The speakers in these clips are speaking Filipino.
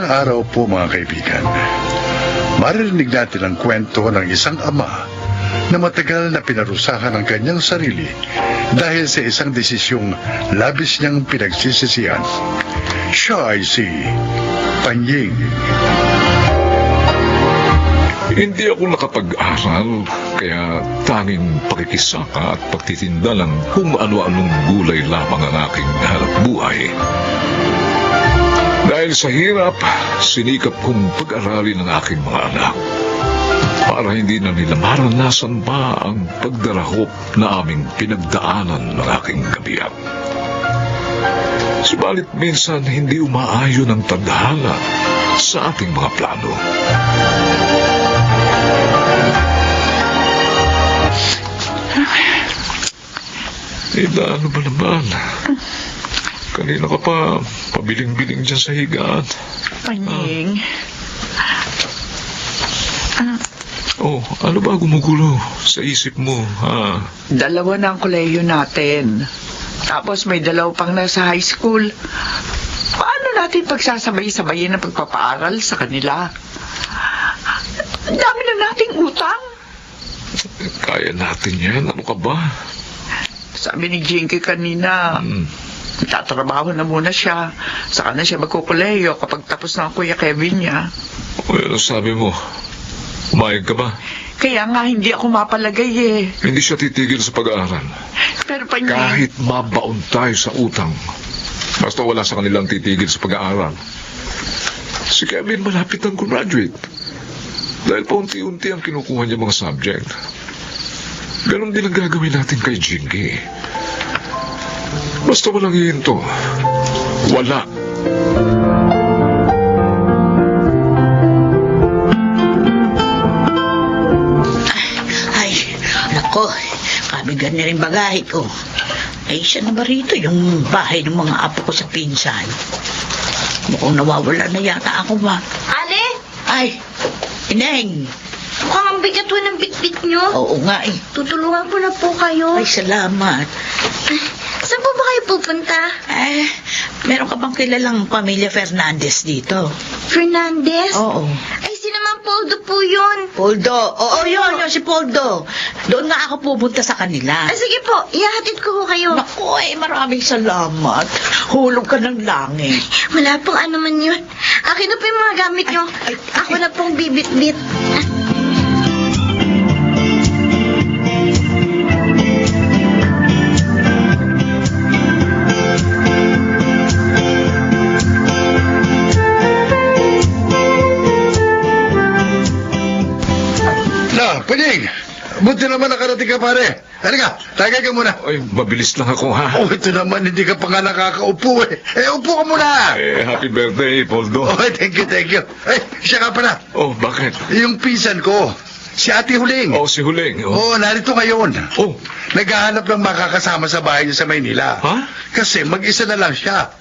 araw po mga kaibigan, maririnig natin ang kwento ng isang ama na matagal na pinarusahan ang kanyang sarili dahil sa isang desisyong labis niyang pinagsisisihan. Siya ay si Panying. Hindi ako nakapag-aral, kaya tanging pakikisaka at pagtitinda ng kung ano-anong gulay lamang ang aking hanap buhay. Dahil sa hirap, sinikap kong pag-aralin ang aking mga anak para hindi na nila maranasan pa ang pagdarahop na aming pinagdaanan ng aking kabiyak. Subalit minsan hindi umaayon ang tadhana sa ating mga plano. Ida, ano ba naman? Kanina ka pa pabiling-biling dyan sa higaan. Panying. Oh, ano ba gumugulo sa isip mo, ha? Dalawa na ang kolehiyo natin. Tapos may dalawa pang nasa high school. Paano natin pagsasabay-sabayin ang pagpapaaral sa kanila? Ang dami na nating utang. Kaya natin yan. Ano ka ba? Sabi ni Jinky kanina, tatrabaho na muna siya. Saka na siya magkukulehiyo kapag tapos na ang Kuya Kevin niya. O, ano sabi mo? Umayag ka ba? Kaya nga hindi ako mapalagay eh. Hindi siya titigil sa pag-aaral. Pero Panying... Kahit mabaon tayo sa utang, basta wala sa kanilang titigil sa pag-aaral. Si Kevin malapit ang graduate. Dahil paunti-unti ang kinukuha niya mga subject. Ganon din ang gagawin natin kay Jinky. Basta walang hihinto. Wala. Ay, nako, kabigan na rin bagahe ko. Ay, siya na ba rito yung bahay ng mga apo ko sa pinsan? Mukhang nawawala na yata ako ba? Ale, Ay, Ineng. mukhang ang bigat ho ng bitbit nyo. Oo nga eh. Tutulungan ko na po kayo. Ay, salamat. Saan po ba kayo pupunta? Meron ka bang kilalang pamilya Fernandez dito? Fernandez? Oo. Ay, si naman Poldo po yun. Poldo. Oo, yun si Poldo. Doon nga ako pupunta sa kanila. Ah, sige po, ihahatid ko ho kayo. Naku, maraming salamat. Hulog ka ng langit. Wala pong ano man yun. Akin na po yung mga gamit nyo. Ay. Ako na pong bibit-bit. Na, Panying! Buti naman nakarating ka, pare. Halika, tagay ka muna. Ay, mabilis lang ako, ha? Oh, ito naman, hindi ka pa nga nakakaupo eh. Upo ka muna! Happy birthday, Poldo. Oh, thank you, thank you. Siya ka pala. Oh, bakit? Yung pinsan ko, si Ate Huling. Oh, si Huling. Oh, narito ngayon. Oh. Naghahanap ng makakasama sa bahay niya sa Maynila. Ha? Kasi mag-isa na lang siya.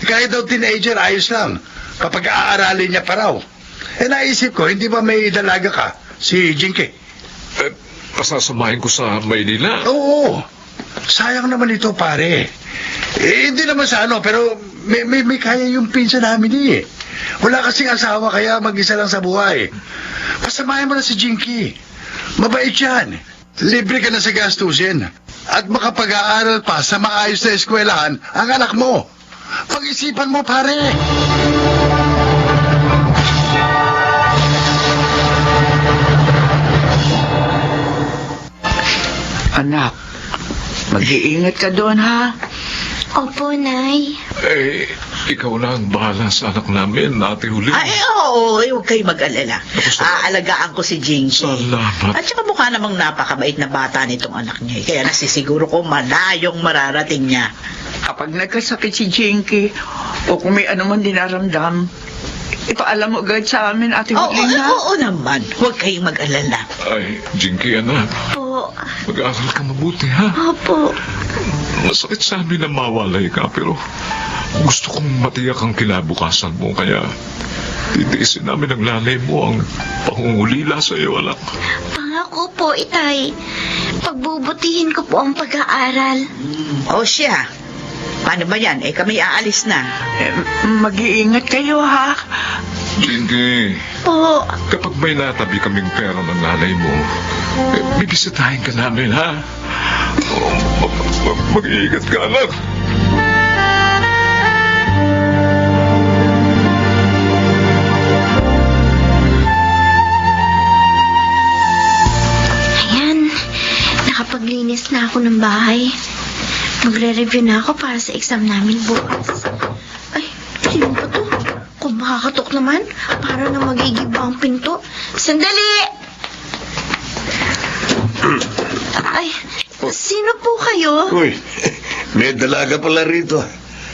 Kahit daw teenager, ayos lang. Kapag aaralin niya pa raw. Naisip ko, hindi ba may dalaga ka? Si Jinky. Pasasamahin ko sa Maynila. Oo. Sayang naman ito, pare. Hindi naman sa ano, pero may kaya yung pinsan namin eh. Wala kasing asawa, kaya mag-isa lang sa buhay. Pasamahin mo na si Jinky. Mabait yan. Libre ka na sa gastusin. At makapag-aaral pa sa maayos na eskwelahan ang anak mo. Pag-isipan mo, pare. Anak, mag-iingat ka doon, ha? Opo, Nay. Ikaw na ang bahala sa anak namin, Ate Huling. Ay, oo, huwag kayo mag-alala. Aalagaan ko si Jinky. Salamat. At saka mukha namang napakabait na bata nitong anak niya. Kaya nasisiguro ko malayong mararating niya. Kapag nagkasakit si Jinky, o kung may ano man dinaramdam, ipaalam mo agad sa amin, Ate Huling, ha? Oo naman. Huwag kayong mag-alala. Ay, Jinky, anak. Po. Mag-aaral ka mabuti, ha? Opo. Masakit sa amin na mawalay ka, pero gusto kong matiyak ang kinabukasan mo, kaya titiisin namin ang lalay mo ang pangungulila sa iyo, anak. Pangako po, Itay. Pagbubutihin ko po ang pag-aaral. O siya. Paano ba yan? Kami aalis na. Mag-iingat kayo, ha? Hindi. Po. Kapag may natabi kaming pera ng nanay mo, bibisitahin ka namin, ha? Mag-iingat ka, anak. Ayan, nakapaglinis na ako ng bahay. Magre-review na ako para sa exam namin bukas. Ay, sino ba to? Kung makakatok naman, para na magigiba ang pinto. Sandali! Ay, sino po kayo? Uy, may dalaga pala rito.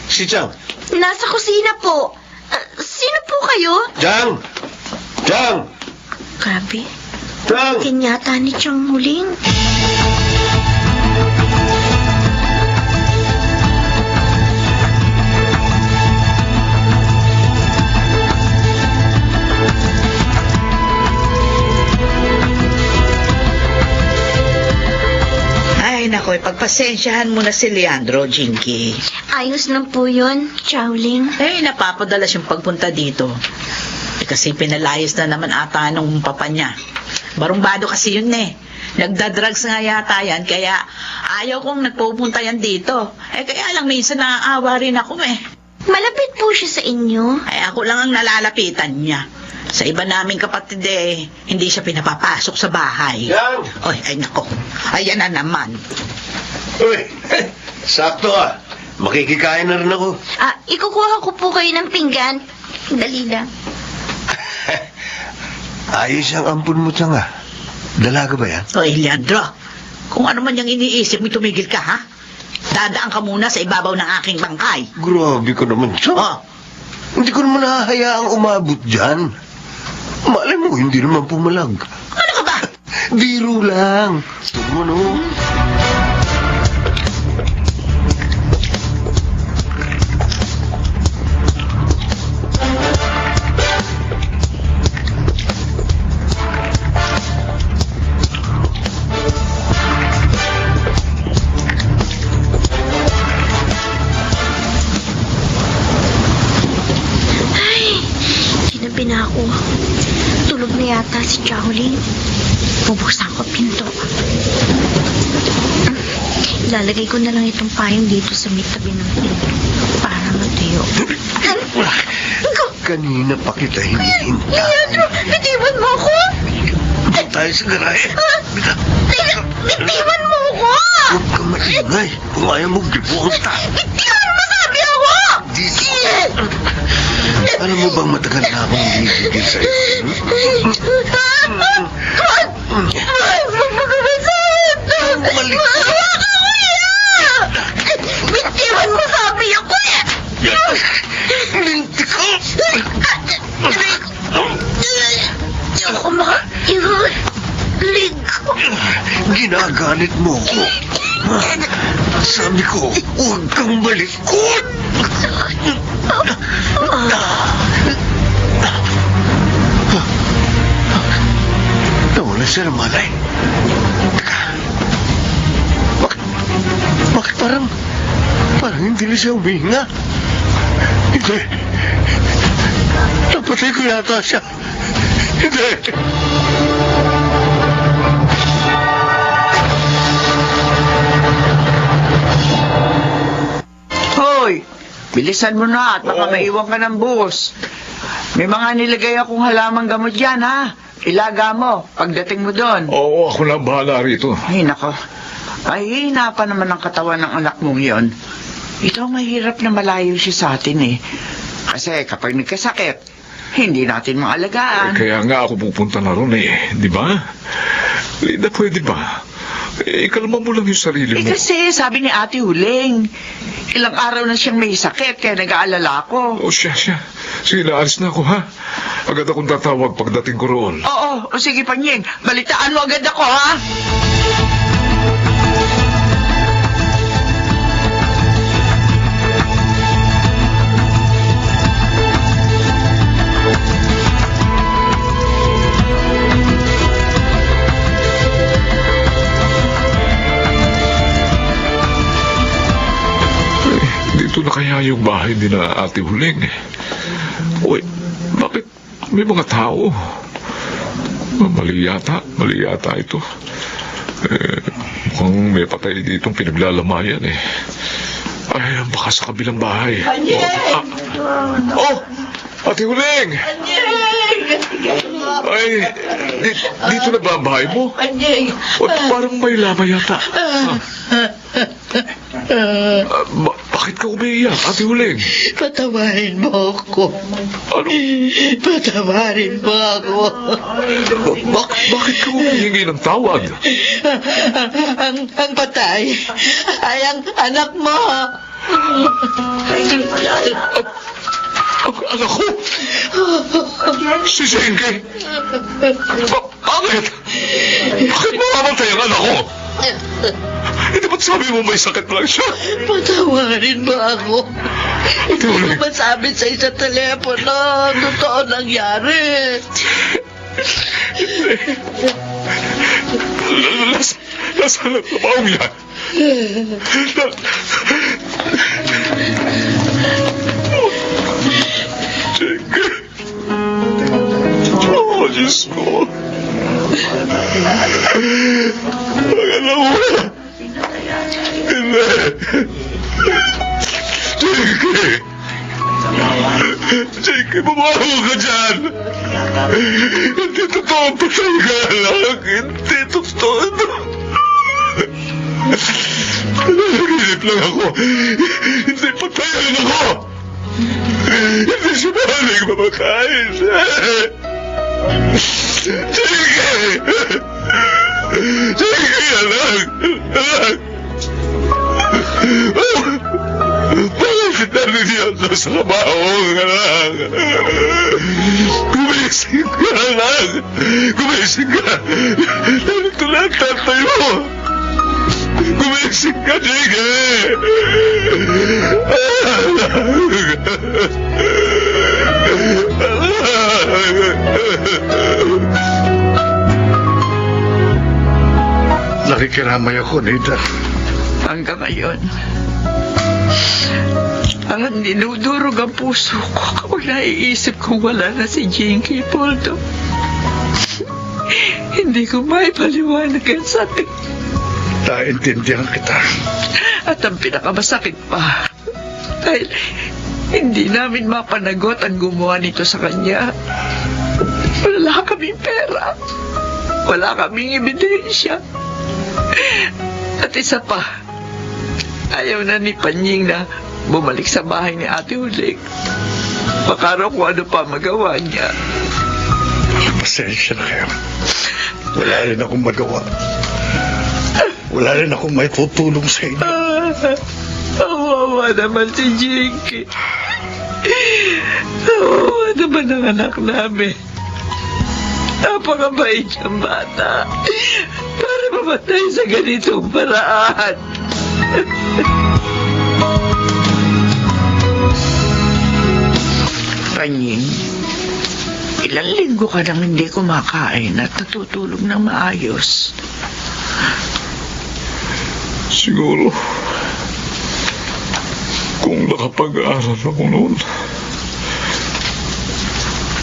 Si Chang. Nasa kusina po. Sino po kayo? Chang! Chang! Grabe, Chang! kinyata ni Chang huling. Ay, nako, pagpasensyahan mo na si Leandro, Jinky. Ayos lang po yun, Chowling. Eh, napapadalas yung pagpunta dito. Kasi pinalayas na naman ata nung papa niya. Barumbado kasi yun eh. Nagdadrugs nga yata yan, kaya ayaw kong nagpupunta yan dito. Kaya lang minsan naaawa rin ako eh. Malapit po siya sa inyo. Ay, ako lang ang nalalapitan niya. Sa iba naming kapatid hindi siya pinapapasok sa bahay. Chang! Oy, ay nako. Ayan na naman. Uy, sakto ah. Makikikain na rin ako. Ikukuha ko po kayo ng pinggan. Dali lang. Ayos ang ampun mo, Chang ah. Dalaga ba yan? Oy, Leandro. Kung ano man yung iniisip mo, tumigil ka, ha? Dadaan ka muna sa ibabaw ng aking bangkay. Grabe ko naman, Chang. Oh, Hindi ko naman hahayaang umabot dyan. Malay mo, hindi naman pumalag. ano ka ba? Biro lang. Tumo, no? Ay, ginabi na ako. Tulog na yata si Chowling. Bubuksan ko pinto. Lalagay ko na lang itong payong dito sa may tabi ng pinto para matuyo. Kanina pa kita hinihintay. Leandro, bitiwan mo ako! Tayo sa garahe. Bitiwan mo ako! Huwag ka maingay. Kung ayaw mo, gibuang ta. Bitiwan mo sabi ako! Alam mo bang matagal na akong hihigil sa'yo? Bumalik ka! Bitiwan mo sabi ako eh! Linti ko! Ako makaiwan. Ligo. Ginagalit mo ko. Sabi ko, huwag kang malikot! Nawala siya ng malay. Teka. Bakit parang hindi na siya humihinga? Hindi. Napatay ko yata siya. Hindi. Hoy, bilisan mo na at baka Oo. maiwan ka ng bus. May mga nilagay akong halamang gamot yan, ha? Ilaga mo pagdating mo doon. Oo, ako na bahala rito. Ay, nako. Ay, hina pa naman ang katawan ng anak mong yon. Ito ang mahirap na malayo siya sa atin eh. Kasi kapag nagkasakit, hindi natin maalagaan. Kaya nga ako pupunta na ron eh, di ba? Linda, pwede ba? Ikalma mo lang yung sarili mo. Kasi sabi ni Ate Huling, ilang araw na siyang may sakit kaya nag-aalala ako. O siya. Sige, naalis na ako, ha? Agad akong tatawag pagdating ko roon. Oo, o sige Panying, balitaan mo agad ako, ha? Dito na kaya yung bahay ni na Ate Huling. Uy, may mga tao. Mali yata ito. Mukhang may patay ditong pinaglalamayan eh. Ay, baka sa kabilang bahay. Ate Huling! Ay, dito na ba ang bahay mo? O, parang may lama yata. Bakit ka umiiyak, Ate Huling? Patawarin mo ako. Ano? Patawarin mo ako. Bakit ka humihingi ng tawad? Ang patay ay ang anak mo. Ang anak ko? Si Zenke? Bakit? Bakit mamamatay ang anak ko? Hindi ba't sabi mo may sakit lang siya? Patawarin mo ako. Ate Huling. Hindi masabi sa isa telepono. Totoo nangyari. Nasaan ang trabaho niya? Zenke. Oh, Diyos ko. Ang anak mo. Hindi. Zenke, bumaho ka dyan. Hindi totoo ang patay ka, anak. Hindi totoo ito. Nanaginip lang ako. Hindi patay ang anak ko. Hindi siya mahaling mamatay. Zenke! Zenke, anak! Anak! Bakit nariyan ka sa trabaho, anak? Gumising ka, anak! Gumising ka! Narito na ang tatay mo! Gumising ka, Zenke! Nakikiramay ako, Nida. Hanggang ngayon, parang dinudurog ang puso ko kapag naiisip kong wala na si Jinky Poldo. Hindi ko maipaliwanag ang sakit. Naintindihan kita. At ang pinakamasakit pa, dahil hindi namin mapanagot ang gumawa nito sa kanya. Wala kaming pera. Wala kaming ebidensya. At isa pa, ayaw na ni Panying na bumalik sa bahay ni Ate Huling. Baka raw kung ano pa magawa niya. Pasensya na kayo. Wala rin akong magawa. Wala rin akong may tutulong sa inyo. Awawa naman si Jinky. Awawa naman ang anak namin. Napakabait siyang bata. Para mamatay sa ganitong paraan. Panying, ilang linggo ka nang hindi kumakain at natutulog ng maayos. Siguro, kung nakapag-aaral ako noon,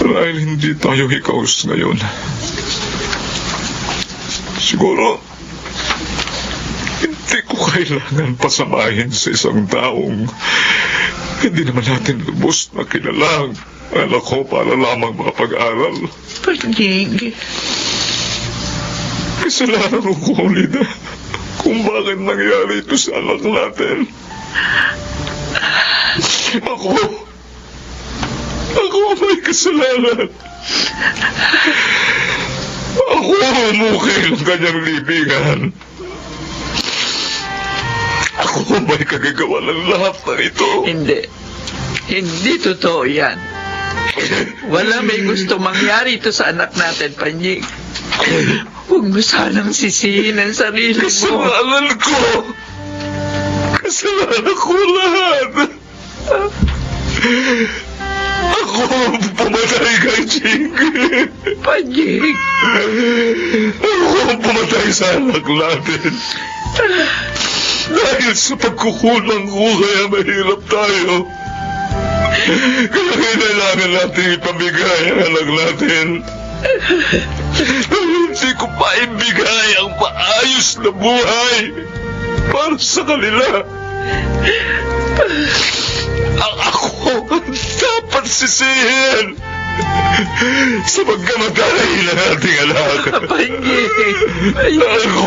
dahil hindi tayo hikaos ngayon, siguro, hindi ko kailangan pasamahin sa isang taong hindi naman natin lubos na kilala ang anak ko para lamang makapag-aral. Panying, Kasalanan ko, Lida, kung bakit nangyari ito sa anak natin. Ako may kasalanan. Ako ang umukay ng kanyang libingan. Ako may kagagawa ng lahat ng ito. Hindi totoo yan. Wala may gusto mangyari ito sa anak natin, Panying. Huwag mo sanang sisihin ang sarili mo. Kasalanan ko. Kasalanan ko lahat. Ako ang pumatay kay Jinky. Panying. Ako ang pumatay sa anak natin. Dahil sa pagkukulang ko kaya mahirap tayo. Kaya kailangan natin ipamigay ang anak natin. Hindi ko pa ibigay ang maayos na buhay para sa kanila. Ang ako ang dapat sisihin sa pagkamatay ng ating anak. Panyi! Ako!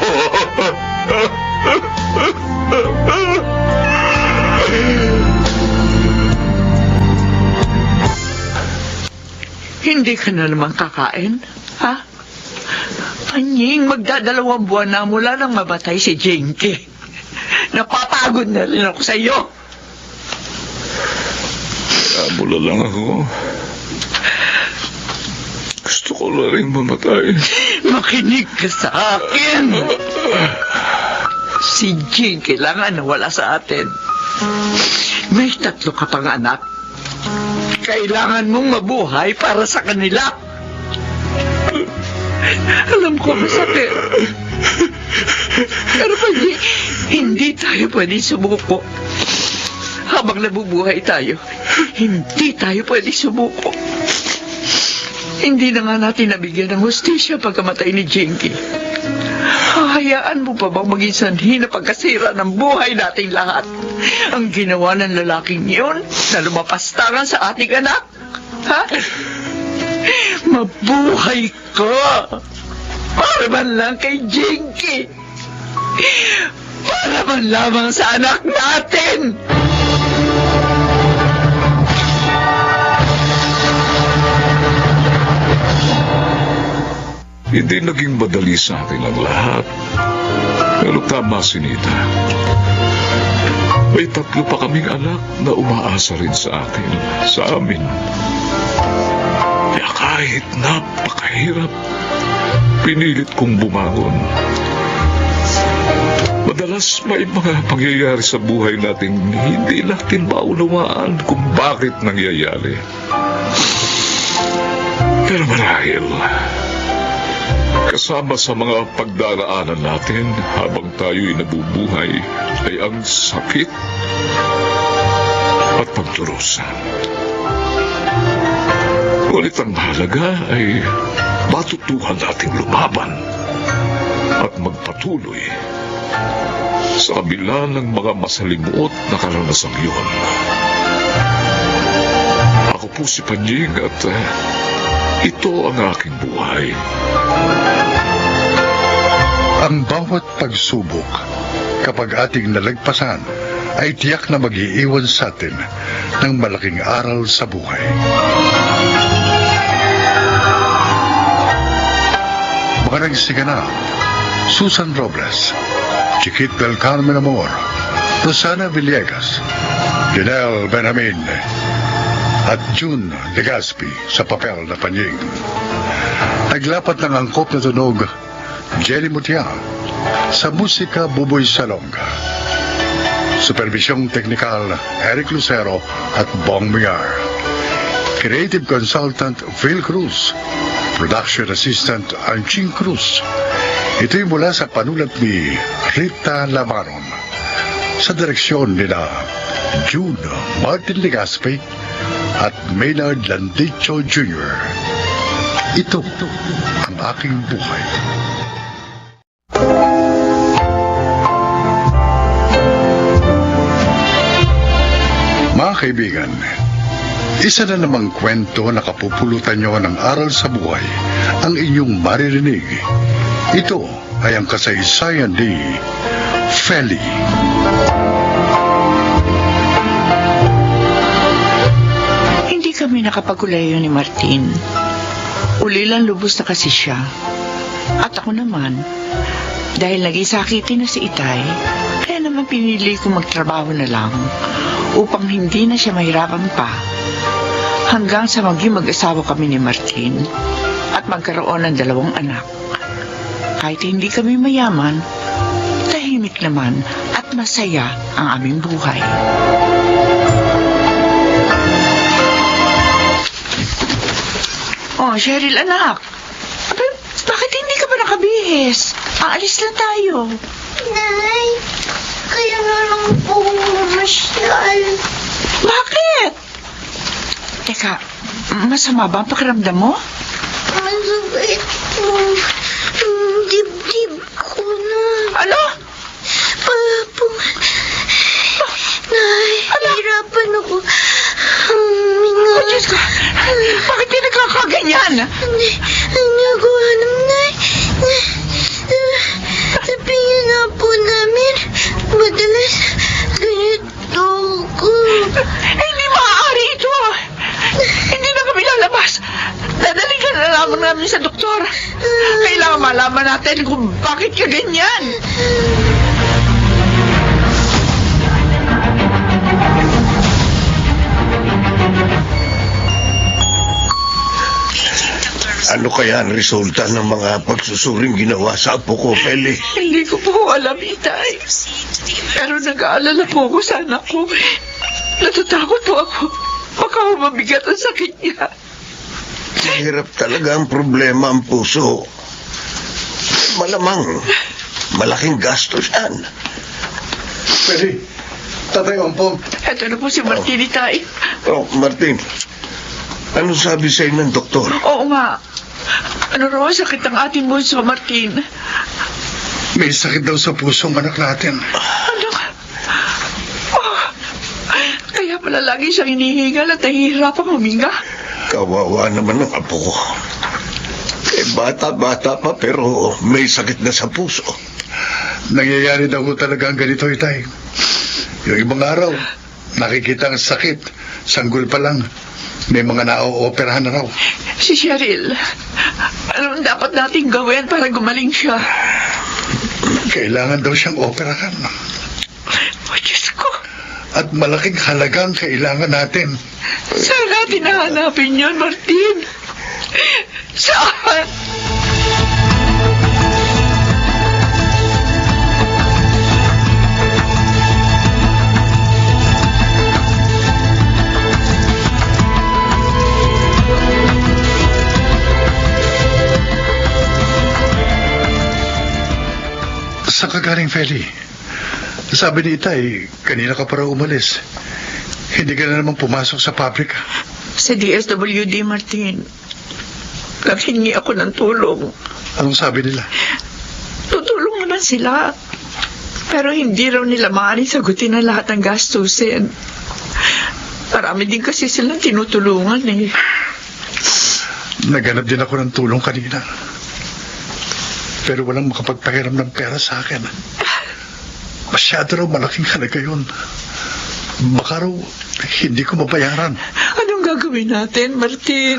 Hindi ka na naman kakain, ha? Panying, magdadalawang buwan na mula nang mamatay si Jinky. Napapagod na rin ako sa iyo. Mula lang ako. Gusto ko na rin mamatay. Makinig ka sa akin. Si Jinky lang ang nawala sa atin. May 3 ka pang anak. Kailangan mong mabuhay para sa kanila. Alam ko masakit. Pero pwede, hindi tayo pwede sumuko. Habang nabubuhay tayo, hindi tayo pwede sumuko. Hindi na nga natin nabigyan ng hustisya pagkamatay ni Jinky. Hahayaan mo pa bang maging sanhi na pagkasira ng buhay nating lahat? Ang ginawa ng lalaking yun na lumapastangan sa ating anak? Ha? Mabuhay ka! Para man lang kay Jinky! Para man lamang sa anak natin! Hindi naging madali sa akin ang lahat. Pero tama si Nita. May 3 pa kaming anak na umaasa rin sa atin, sa amin. Kaya kahit napakahirap, pinilit kong bumangon. Madalas may mga pangyayari sa buhay natin hindi natin maunawaan kung bakit nangyayari. Pero marahil, kasama sa mga pagdaraanan natin habang tayo'y nabubuhay ay ang sakit at pagdurusa. Ngunit ang mahalaga ay matutuhan nating lumaban at magpatuloy sa kabila ng mga masalimuot na karanasang yun. Ako po si Panying at ito ang aking buhay. Ang bawat pagsubok, kapag ating nalagpasan, ay tiyak na mag-iiwan sa atin ng malaking aral sa buhay. Mga nagsiganap, Susan Robles, Chiquit del Carmen Amor, Rosana Villegas, Janelle Benjamin, at June Legaspi sa papel na Panying. Naglapat ng angkop na tunog, Jelly Mutiang, sa musika Buboy Salonga. Supervisyong teknikal, Eric Lucero at Bong Migar. Creative Consultant, Phil Cruz. Production Assistant, Anching Cruz. Ito'y mula sa panulat ni Rita Lamaron. Sa direksyon nila June Martin Legaspi at Maynard Landicho Jr. Ito ang aking buhay. Mga kaibigan, isa na namang kwento na kapupulutan nyo ng aral sa buhay ang inyong maririnig. Ito ay ang kasaysayan ni Feli. Hindi kami nakapagulayo ni Martin. Ulilang lubos na kasi siya. At ako naman, dahil nag-isakiti na si Itay, kaya naman pinili ko magtrabaho na lang upang hindi na siya mahirapan pa. Hanggang sa maging mag-asawa kami ni Martin at magkaroon ng 2 anak. Kahit hindi kami mayaman, tahimik naman at masaya ang aming buhay. Oh, Cheryl, anak. Bakit hindi ka ba nakabihis? Aalis lang tayo. Nay, kaya nga lang po mamasyal. Bakit? Masama ba ang pakiramdam mo? Masakit po. Dibdib ko na. Ano? Po. Nahihirapan ako. Huminga. Oh, Diyos ko. Bakit di nagkakaganyan? Hindi ako alam, Nay. Sabihin nga po namin, madalas ganito ko. Hindi maaari ito. Hindi na kami lalabas. Dadalhin ka na lamang namin sa doktor. Kailangan malaman natin kung bakit ka ganyan. Ano kaya ang resulta ng mga pagsusuring ginawa sa apo ko, Feli? Hindi ko po alam, Itay. Pero nag-aalala po ako sa anak ko. Natatakot po ako. Baka mabigat ang sakit niya. Mahirap talaga ang problema ang puso. Malamang, malaking gastos yan. Feli, Tatay Ompong. Ito na po si Martin, Itay. Oh, Martin, ano sabi sa'yo ng doktor? Oo nga. Ano raw ang sakit ng ating bunso, Martin? May sakit daw sa pusong anak natin. Ano ka? Oh, kaya pala lagi siyang hinihingal at nahihirapang huminga. Kawawa naman ang apo ko. Bata-bata pa pero may sakit na sa puso. Nangyayari daw ko talaga ang ganito, Itay. Yung ibang araw, nakikita ang sakit. Sanggol pa lang. May mga na-ooperahan na raw. Si Cheryl, anong dapat nating gawin para gumaling siya? Kailangan daw siyang operahan. Oh, Diyos ko. At malaking halagang kailangan natin. Saan natin nahanapin yun, Martin? Saan? Saan ka galing, Feli? Sabi ni Itay, kanina ka para umalis. Hindi ka na naman pumasok sa pabrika. Sa DSWD, Martin. Naghingi ako ng tulong. Anong sabi nila? Tutulong naman sila. Pero hindi raw nila maaaring sagutin ang lahat ng gastusin. Marami din kasi silang tinutulungan eh. Naghanap din ako ng tulong kanina. Pero walang makapagpahiram ng pera sa akin. Masyado raw malaking halaga yun. Baka raw hindi ko mabayaran. Anong gagawin natin, Martin?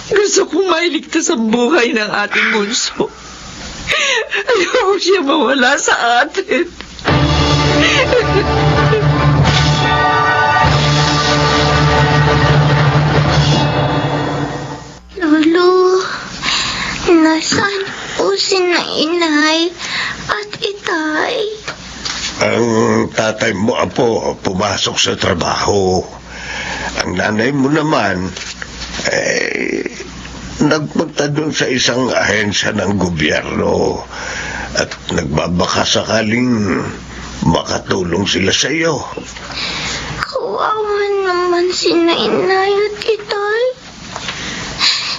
Gusto kong mailigtas ang buhay ng ating bunso. Ayaw siya mawala sa atin. Lolo, nasaan po si Inay at Itay? Ang tatay mo, apo, pumasok sa trabaho. Ang nanay mo naman, nagpunta doon sa isang ahensya ng gobyerno at nagbabaka sakaling makatulong sila sa iyo. Kawawa naman si Inay at Itay.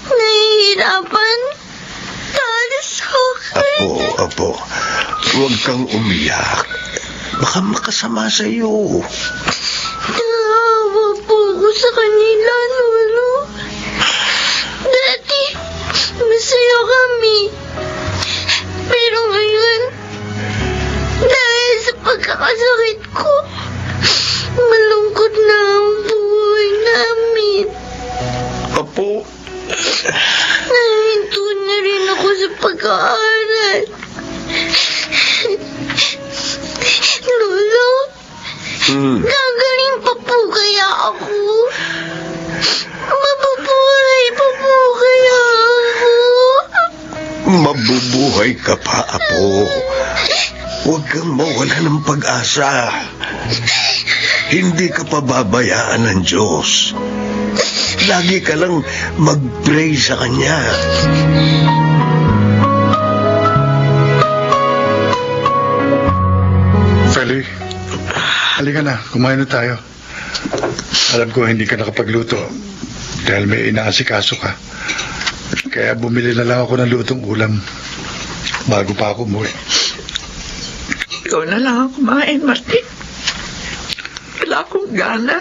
Nahihirapan dahil sa akin. Apo, huwag kang umiyak. Baka makasama sa iyo. Naawa po ako sa kanila, Lolo. Dati, masaya kami. Pero ngayon, dahil sa pagkakasakit ko, malungkot na ang buhay namin. Apo, Nahinto na rin ako sa pag-aaral. Lolo, gagaling pa po kaya ako? Mabubuhay pa po kaya ako? mabubuhay ka pa, apo. Huwag kang mawala ng pag-asa. Hindi ka pababayaan ng Diyos. Lagi ka lang mag-pray sa Kanya. Feli, halika na. Kumain na tayo. Alam ko hindi ka nakapagluto. Dahil may inaasikaso ka. Kaya bumili na lang ako ng lutong ulam bago pa ako umuwi. Ikaw na lang ang kumain, Martin. Wala akong gana.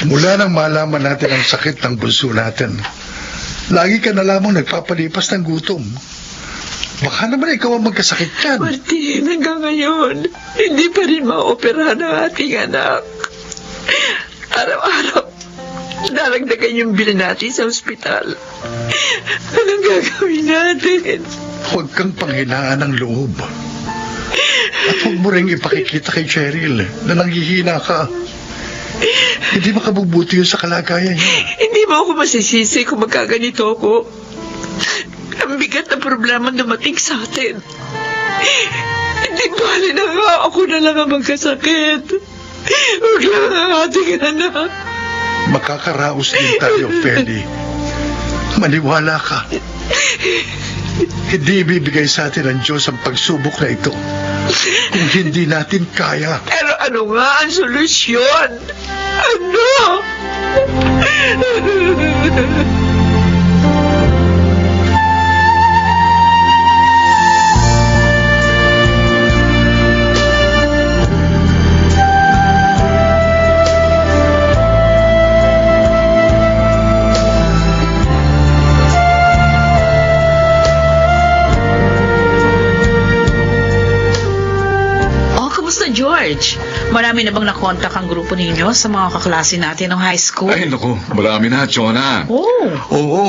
Mula nang malaman natin ang sakit ng bunso natin, lagi ka na lamang nagpapalipas ng gutom. Baka naman ikaw ang magkasakit yan. Martin, hanggang ngayon, hindi pa rin maoperahan ang ating anak. Araw-araw, daragdagan yung bill natin sa ospital. Anong gagawin natin? Huwag kang panghinaan ng loob. At huwag mo rin ipakikita kay Cheryl na nanghihina ka. Hindi makabubuti yun sa kalagayan niya. Hindi mo ako masisisi kung magkaganito ako. Ang bigat na problema dumating sa atin. Hindi bali na nga ako na lang ang magkasakit. Huwag lang ang ating anak. Makakaraos din tayo, Feli. Maniwala ka. Hindi ibibigay sa atin ng Diyos ang pagsubok na ito kung hindi natin kaya. Pero ano nga ang solusyon? Ano? Oh, kamusta, George? Marami na bang nakontak ang grupo ninyo sa mga kaklase natin ng high school? Ay, naku, marami na, Chona. Oh, Oo,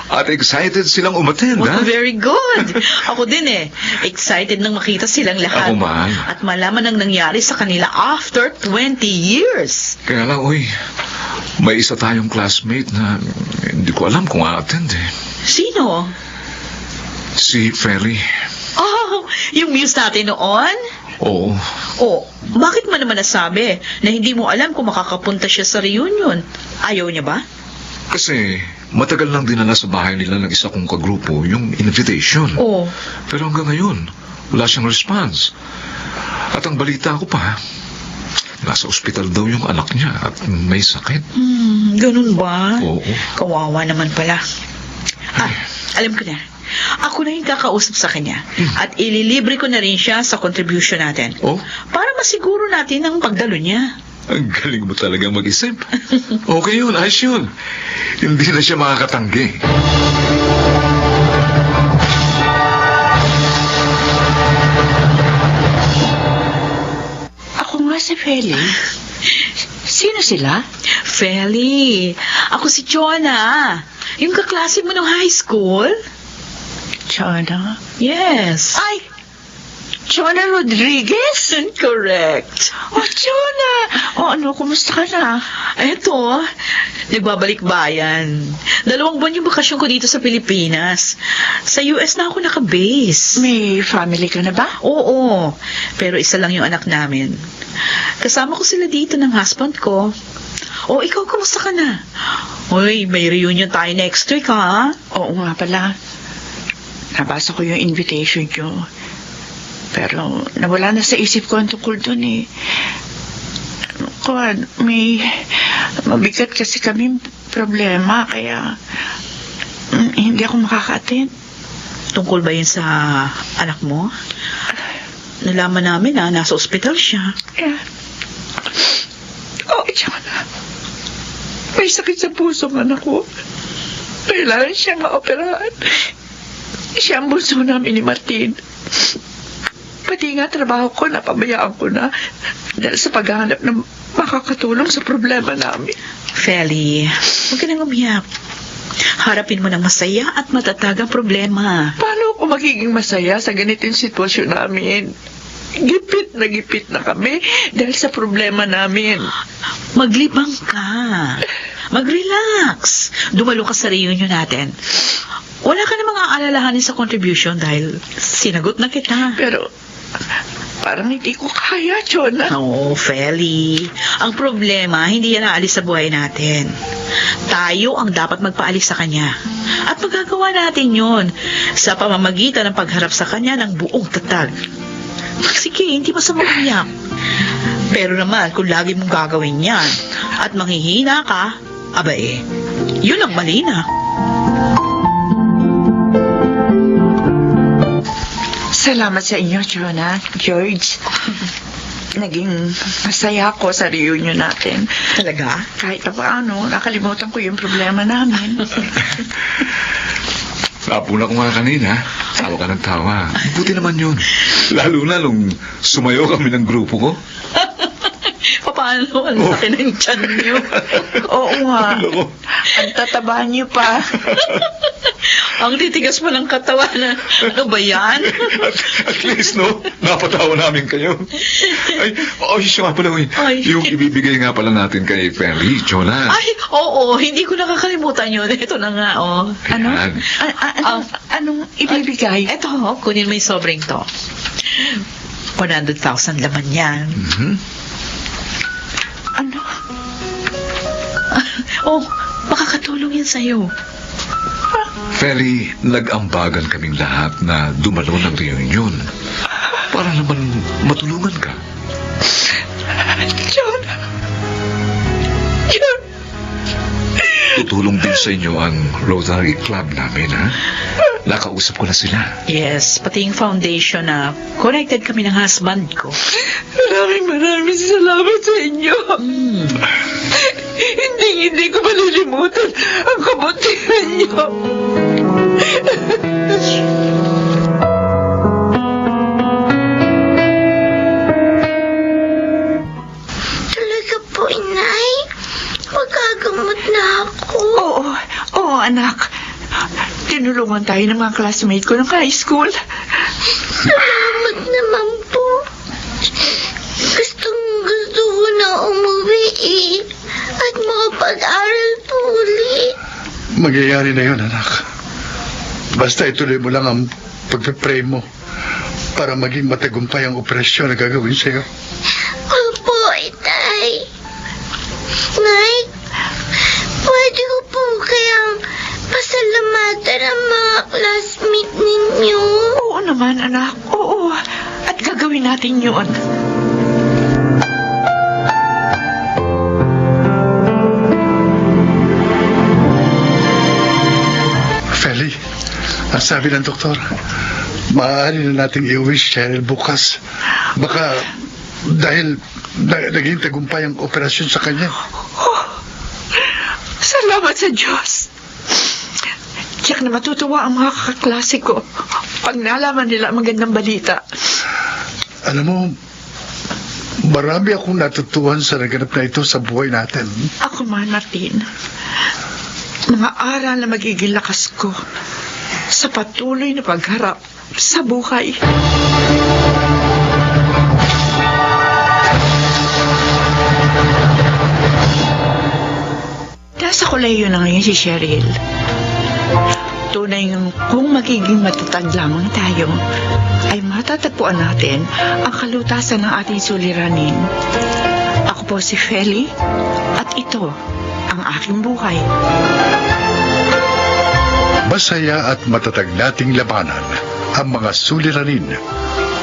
at excited silang umattend, ha? very good. Ako din eh. Excited nang makita silang lahat. Ako man. At malaman ang nangyari sa kanila after 20 years. Kaya lang, uy, may isa tayong classmate na hindi ko alam kung a-attend eh. Sino? Si Feli. Oh, yung muse natin noon? Oo. Oh, bakit mo naman nasabi na hindi mo alam kung makakapunta siya sa reunion? Ayaw niya ba? Kasi matagal nang dinala sa bahay nila ng isa kong kagrupo yung invitation. Oh, Pero hanggang ngayon, wala siyang response. At ang balita ko pa, nasa ospital daw yung anak niya at may sakit. ganun ba? Oo. Kawawa naman pala. Ah, alam ko na. Ako na yung kakausap sa kanya. At ililibre ko na rin siya sa contribution natin. Oh, Para masiguro natin ang pagdalo niya. ang galing mo talagang mag-isip. Okay yun, ayos yun. Hindi na siya makakatanggi. Ako nga si Feli. Sino sila? Feli, ako si Chona. Yung kaklase mo nung high school? Chona? Yes. Ay! Chona Rodriguez? Correct. Oh, Chona! Oh, ano, kumusta ka na? Eto, nagbabalik bayan. 2 buwan yung bakasyon ko dito sa Pilipinas. Sa US na ako nakabase. May family ka na ba? Oo, pero isa lang yung anak namin. Kasama ko sila dito ng husband ko. O, ikaw, kamusta ka na? Uy, may reunion tayo next week, ha? Oo nga pala. Nabasa ko yung invitation nyo. Pero nawala na sa isip ko ang tungkol dun eh. Kuwan, may mabigat kasi kami problema, kaya hindi ako makaka-attend. Tungkol ba yun sa anak mo? Nalaman namin na nasa ospital siya. Yeah. Oh, Chona. May sakit sa puso ng anak ko. Kailangan siyang maoperahan. Siya ang bunso namin ni Martin. Pati nga trabaho ko, napabayaan ko na dahil sa paghahanap ng makakatulong sa problema namin. Feli, huwag ka nang umiyak. Harapin mo ng masaya at matatag ang problema. Paano ako magiging masaya sa ganitong sitwasyon namin? Gipit na kami dahil sa problema namin. Maglibang ka. Mag-relax. Dumalo ka sa reunion natin. Wala ka namang aalalahanin sa contribution dahil sinagot na kita. Pero parang hindi ko kaya, Chona. No, Feli. Ang problema, hindi yan aalis sa buhay natin. Tayo ang dapat magpaalis sa kanya. At magagawa natin yon sa pamamagitan ng pagharap sa kanya ng buong tatag. Sige, hindi masama umiyak. Pero naman, kung lagi mong gagawin yan at manghihina ka, Aba yun ang mali na. Salamat sa inyo, Jonah, George. Naging masaya ako sa reunion natin. Talaga? Kahit na paano, nakalimutan ko yung problema namin. Napuna ko nga kanina. Tawa ka ng tawa. Buti naman yun. Lalo na nung sumayo kami ng grupo ko. Paano? Ang laki ng tiyan niyo. Oo nga. Loko. Ang tataba niyo pa. Ang titigas mo ng katawan na. Ano ba yan? At least, no? Napatawa namin kayo. Siya nga pala, Ay. yung ibibigay nga pala natin kay Feli, Jonah. Ay, oo. Hindi ko nakakalimutan yun. Ito na nga, oh. Ano? Ayan. Anong ibibigay? Ito, kunin mo yung sobrang to. 100,000 laman yan. Mhm. Ano? Oh, makakatulong yan sa'yo. Feli, nag-ambagan kaming lahat na dumalo ng reunion. Para naman matulungan ka. Jonah. Tutulong din sa inyo ang Rotary Club namin, ha? Nakausap ko na sila. Yes, pati yung foundation na connected kami ng husband ko. Maraming salamat sa inyo. Hindi ko malilimutan ang kabutihan niyo. Talaga po, Inay? Magagamot na ako. Oo, anak. Tinulungan tayo ng mga classmate ko ng high school. Salamat naman po. Gusto ko na umuwi at makapag-aral po ulit. Magyayari na yun, anak. Basta ituloy mo lang ang pagpe-pray mo para maging matagumpay ang operasyon na gagawin sa'yo. Opo, Itay. Nay, pwede ko po kayang pasalamatan ang mga classmate ninyo. Oo naman, anak. Oo. At gagawin natin yun. Feli, ang sabi ng doktor, maaari na nating i-uwi si Cheryl bukas. Baka dahil naging tagumpay ang operasyon sa kanya. Salamat sa Diyos. Tiyak na matutuwa ang mga kaklase ko pag nalaman nila ang magandang balita. Alam mo, marami akong natutuhan sa naganap na ito sa buhay natin. Ako man, Martin. Mga aral na magiging lakas ko sa patuloy na pagharap sa buhay. Nasa kolehiyo na ngayon si Cheryl. Tunay ng kung magiging matatag lamang tayo, ay matatagpuan natin ang kalutasan ng ating suliranin. Ako po si Feli, at ito ang aking buhay. Masaya at matatag nating labanan ang mga suliranin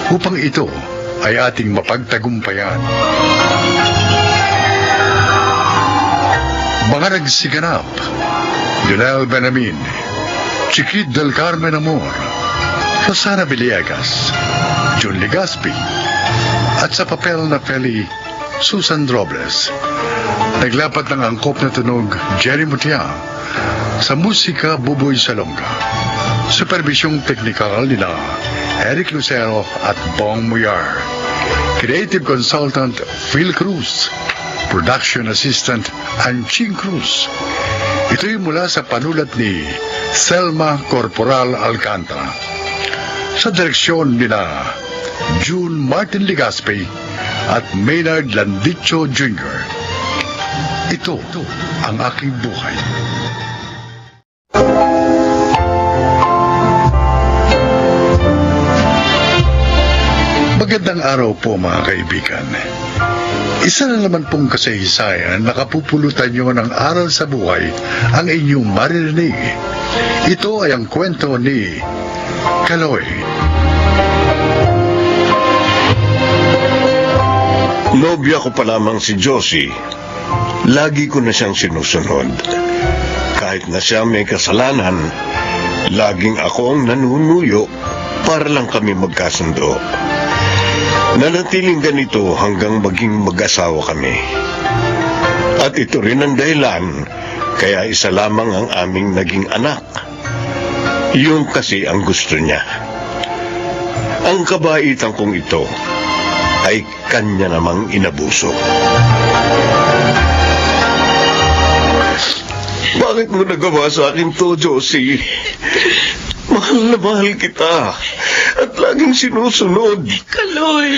upang ito ay ating mapagtagumpayan. Mga nagsiganap, Lionel Benamin, Chiquit del Carmen Amor, Rosana Villegas, Jun Legaspi, at sa papel na Feli, Susan Robles. Naglapat ng angkop na tunog, Jerry Mutia. Sa musika, Buboy Salonga. Supervisyong teknikal nila, Eric Lucero at Bong Muyar. Creative Consultant, Phil Cruz. Production Assistant, Anching Cruz. Ito'y mula sa panulat ni Selma Corporal Alcantara. Sa direksyon nila, June Martin Legaspi at Maynard Landicho Jr. Ito ang aking buhay. Magandang araw po mga kaibigan. Isa na naman pong kasaysayan na nakapupulutan nyo ng aral sa buhay ang inyong maririnig. Ito ay ang kwento ni Kaloy. Nobya ko pa lamang si Josie Lagi ko na siyang sinusunod. Kahit na siya may kasalanan, laging ako ang nanunuyo para lang kami magkasundo. Nanatiling ganito hanggang maging mag-asawa kami. At ito rin ang dahilan kaya isa lamang ang aming naging anak. Yun kasi ang gusto niya. Ang kabaitan kong ito ay kanya namang inabuso. Bakit mo nagawa sa akin to, Josie? Mahal na mahal kita. At laging sinusunod. Kaloy!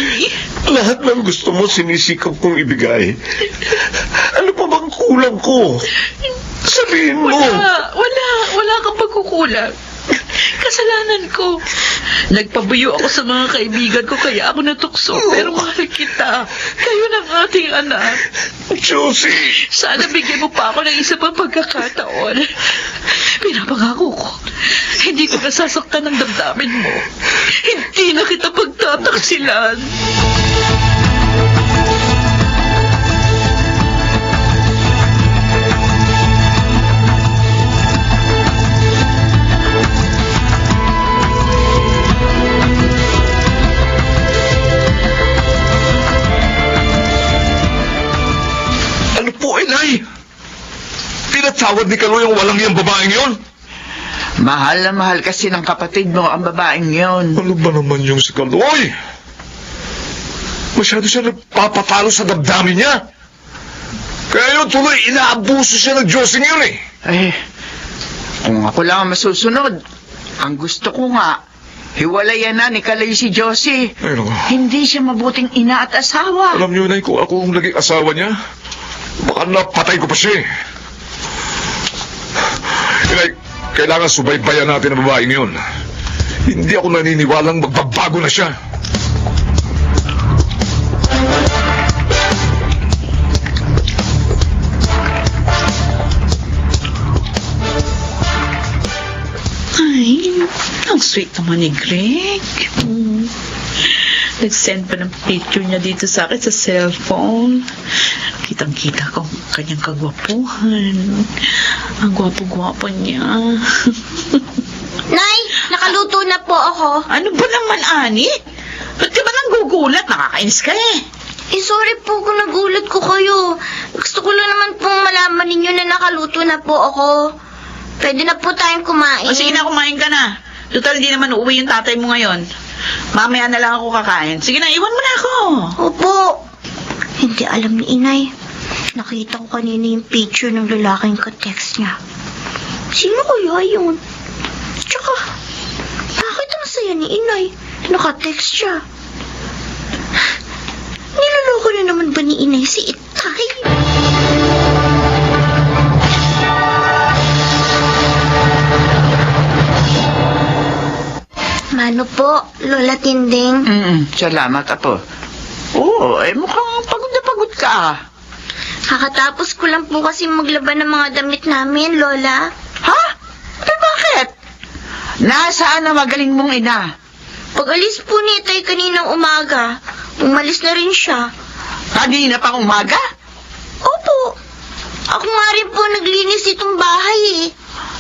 Lahat ng gusto mo sinisikap kong ibigay. Ano pa bang kulang ko? Sabihin mo. Wala kang pagkukulang. Kasalanan ko. Nagpabuyo ako sa mga kaibigan ko kaya ako natukso. Pero mahal kita. Kayo ng ating anak. Josie! Sana bigyan mo pa ako ng isa pang pagkakataon. Pinapangako ko, hindi ko nasasaktan ng damdamin mo. Hindi na kita pagtataksilan. Ano po, inay? Tinatawad ni Kaloy ang walang yung babaeng yon? Mahal na mahal kasi ng kapatid mo ang babaeng yon. Ano ba naman yung si Kaloy? Masyado siya nagpapatalo sa damdamin niya. Kaya yun tuloy, inaabuso siya ng Diyosing yun eh. Eh, kung ako lang ang masusunod, ang gusto ko nga, hiwalayan na ni Kaloy si Josie. Ay, naku. Hindi siya mabuting ina at asawa. Alam niyo, inay, kung ako ang naging asawa niya, baka napatay ko pa siya eh. Inay, kailangan subaybayan natin ang babaeng yun. Hindi ako naniniwalang magbabago na siya. Ay, ang sweet naman ni Greg. Nag-send pa ng picture niya dito sa akin sa cellphone. Kitang-kita ko ang kanyang kagwapuhan. Ang gwapo-gwapo niya. Nay, nakaluto na po ako. Ano ba naman, Ani? Ba't ka ba nang gugulat? Nakakainis ka eh. Eh, sorry po kung nagulat ko kayo. Gusto ko lang naman pong malaman ninyo na nakaluto na po ako. Pwede na po tayong kumain. O sige na, kumain ka na. Total, hindi naman uuwi yung tatay mo ngayon. Mamaya na lang ako kakain. Sige na, iwan mo na ako. Opo. Hindi alam ni Inay. Nakita ko kanina yung picture ng lalaking ka-text niya. Sino kaya yun? Tsaka, bakit ang saya ni Inay? Naka-text siya. Niloloko na naman ba ni Inay si Itay? Mano po, Lola Tinding? Salamat, Apo. Oo, mukhang pagod na pagod ka. Kakatapos ko lang po kasi maglaban ng mga damit namin, Lola. Ha? Bakit? Nasaan na magaling mong ina? Pag alis po ni Itay kaninang umaga, umalis na rin siya. Kanina pang umaga? Opo. Ako nga rin po naglinis itong bahay eh.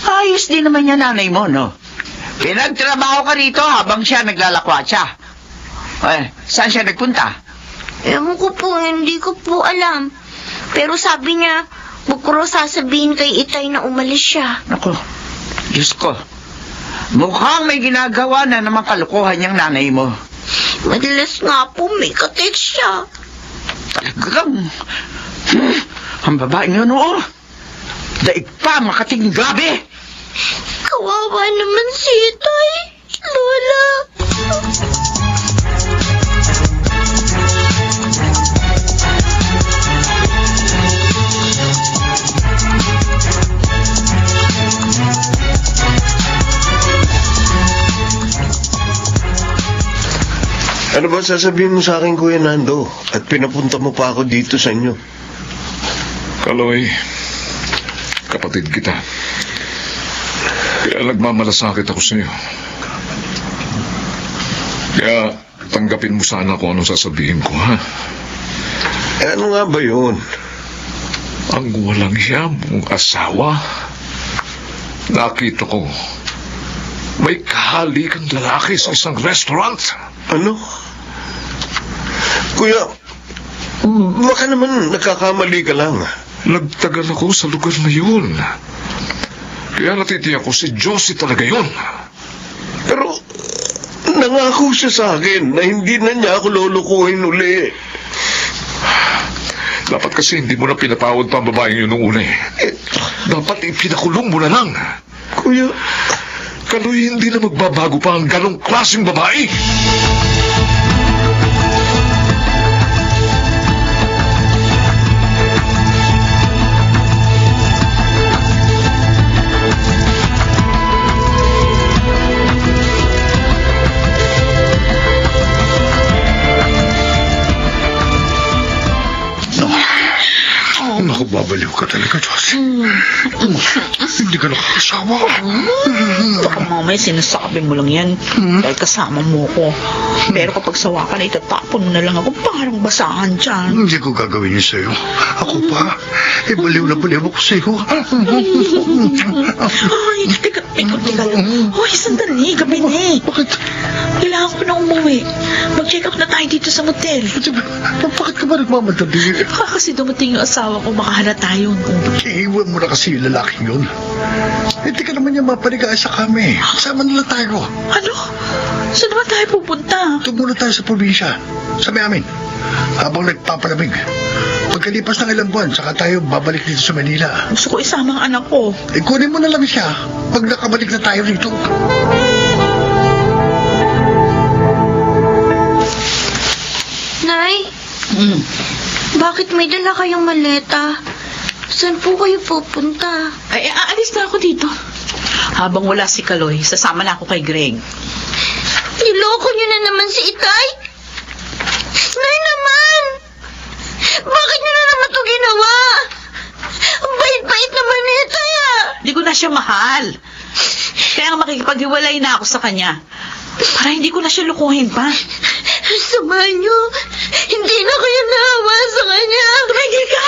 Ayos din naman yan nanay mo, no? Pinagtrabaho ka rito habang siya naglalakwatsa. Saan siya nagpunta? Ewan ko po, hindi ko po alam. Pero sabi niya, bukro sasabihin kay Itay na umalis siya. Naku, Diyos ko. Mukhang may ginagawa na naman kalukuhan niyang nanay mo. Madalas nga po may ka-text siya. Talagang, ang babaeng yun, oo. Daig pa, makating gabi. Kawawa naman si Itay, Lola. Ano ba sasabihin mo sa akin, Kuya Nando? At pinapunta mo pa ako dito sa inyo. Kaloy, kapatid kita. Kaya nagmamalasakit ako sa iyo. Kaya tanggapin mo sana kung anong sasabihin ko, ha? Eh, ano nga ba yun? Ang walang hiya mong asawa. Nakita ko, may kahalikang lalaki sa isang restaurant. Ano? Kuya, baka naman nakakamali ka lang. Nagtagal ako sa lugar na yun. Kaya natitiyak ko si Josie talaga yun. Pero nangako siya sa akin na hindi na niya ako lulukuhin uli. Dapat kasi hindi mo na pinatawad pa ang babaeng yun nung una eh. Dapat ipinakulong mo na lang. Kuya, Kaloy, hindi na magbabago pa ang ganong klaseng babae. Naku, babaliw ka talaga, Diyos. Hindi ka nakakasawa. Baka mamaya sinasabi mo lang yan dahil kasama mo ko. Pero kapag sawa ka na, itatapon mo na lang ako parang basahan dyan. Hindi ko gagawin yun sa'yo. Ako pa. Baliw na baliw ako sa'yo. Ay, teka lang. Hoy, sandali, gabi na eh. Bakit? Kailangan ko na umuwi. Mag-check up na tayo dito sa motel. Bakit ka ba nagmamadali? Kasi dumating yung asawa ko, makahalata yun. Iiwan mo na kasi yung lalaking yun. Hindi ka naman niya mapaligaya sa kami. Kasama nila tayo. Ano? Saan naman tayo pupunta? Doon muna tayo sa probinsya. Sa may amin. Habang nagpapalamig. Pagkalipas ng ilang buwan, saka tayo babalik dito sa Manila. Gusto ko isama ang anak ko. Kunin mo na lang siya pag nakabalik na tayo rito. Nay, bakit may dala kayong maleta? Saan po kayo pupunta? Ay, aalis na ako dito. Habang wala si Kaloy, sasama na ako kay Greg. Niloko niyo na naman si Itay? Nay naman! Bakit niyo na naman ito ginawa? Ang bait-bait naman ni Itay ah! Hindi ko na siya mahal. Kaya nga makikipaghiwalay na ako sa kanya. Para hindi ko na siya lukuhin pa. Samahan niyo. Hindi na kayo naawa sa kanya. Tumigil ka!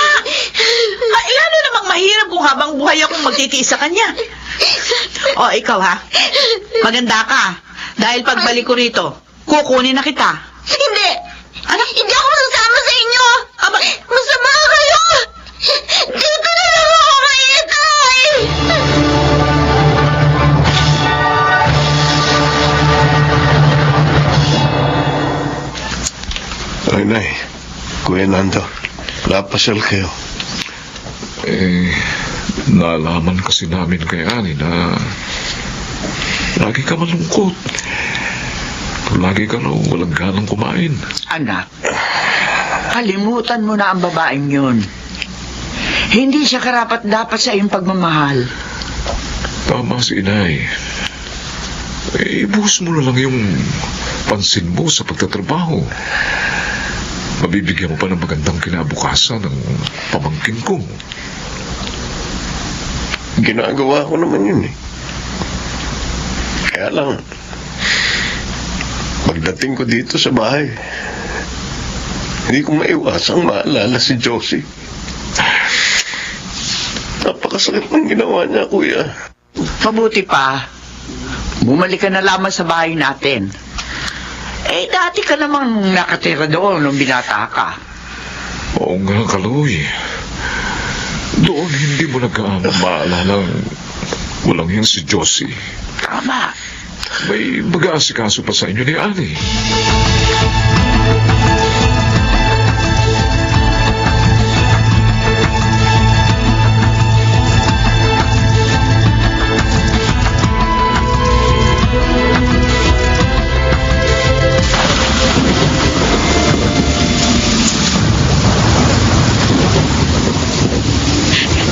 Ay, lalo namang mahirap kung habang buhay akong magtitiis sa kanya. O, ikaw ha? Maganda ka. Dahil pagbalik ko rito, kukunin na kita. Hindi! Ano? Hindi ako masasama sa inyo! Aba, Masama kayo! Dito na lang ako kay Itay! ay nay, Kuya Nando, napasyal kayo. Nalaman kasi namin kay Ani na lagi ka malungkot. Lagi ka raw walang ganang kumain. Anak, kalimutan mo na ang babaeng yun. Hindi siya karapat-dapat sa iyong pagmamahal. Tama si Inay. Ibuhos mo na lang yung pansin mo sa pagtatrabaho. Mabibigyan mo pa ng magandang kinabukasan ng pamangkin ko. Ginagawa ko naman yun eh. Kaya lang, pagdating ko dito sa bahay, hindi ko maiwasang maalala si Josie. Napakasakit ng ginawa niya, Kuya. Mabuti pa, bumalik ka na lamang sa bahay natin. Dati ka namang nakatira doon nung binata ka. Oo nga, Kaloy. Doon hindi mo nagkaamang maalalang walang yan si Josie. Tama. May mag-aasikaso pa sa inyo ni Ani.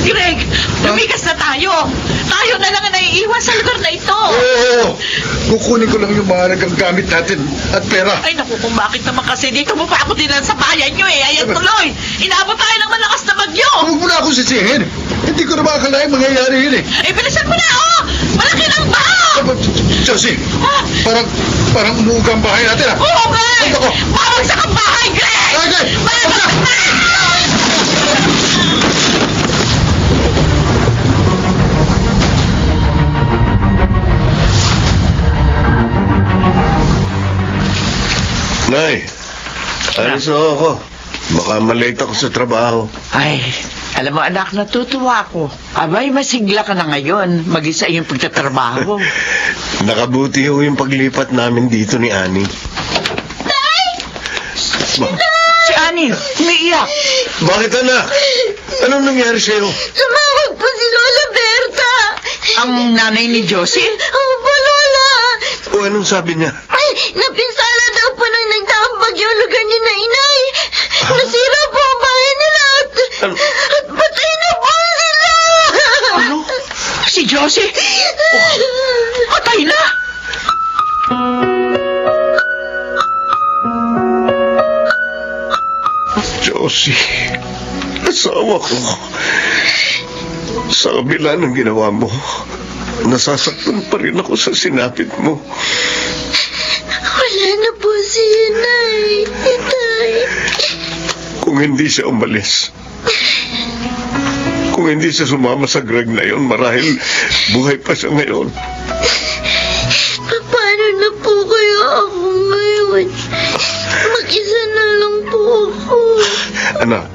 Greg, lumikas na tayo. Tayo na lang ang naiiwan sa lugar na ito. Oo! Kukunin ko lang yung mahalagang gamit natin at pera. Ay, naku, kung bakit naman kasi dito mo pa ako dinan sa bayan nyo eh. Ayan tuloy. Inabot tayo ng malakas na bagyo. Huwag mo na akong sisihin. Hindi ko na makakalain mangyayari yun eh. Eh, bilisan mo na, oh! Malaki ng baho! Josie, parang umuuga ang bahay natin ah. Oo, Greg! Ay, nako. Babagsak ang bahay, Greg! Ay, Greg! Babagsak! Alis na ako. Baka malate ako sa trabaho. Ay, alam mo anak, natutuwa ako. Abay, masigla ka na ngayon. Mag-isa yung pagtatrabaho. Nakabuti ho yung paglipat namin dito ni Annie. Si Annie, umiiyak. Bakit anak? Anong nangyari sa'yo? Tumawag po si Lola Berta. Ang nanay ni Josie? Opo, Lola. O anong sabi niya? Ay, napinsala daw po nang nagtambag yung lugar niya na inay. Nasira po ang bahay nila Ano? at patay na po sila. Ano? Si Josie? Oh, patay na? Josie, asawa ko. Sa kabila ng ginawa mo, nasasaktan pa rin ako sa sinapit mo. Wala na po si inay. Itay. Kung hindi siya umalis, kung hindi siya sumama sa Greg na yon, marahil buhay pa siya ngayon. Paano na po kaya ako ngayon? Mag-isa na lang po ako. Anak,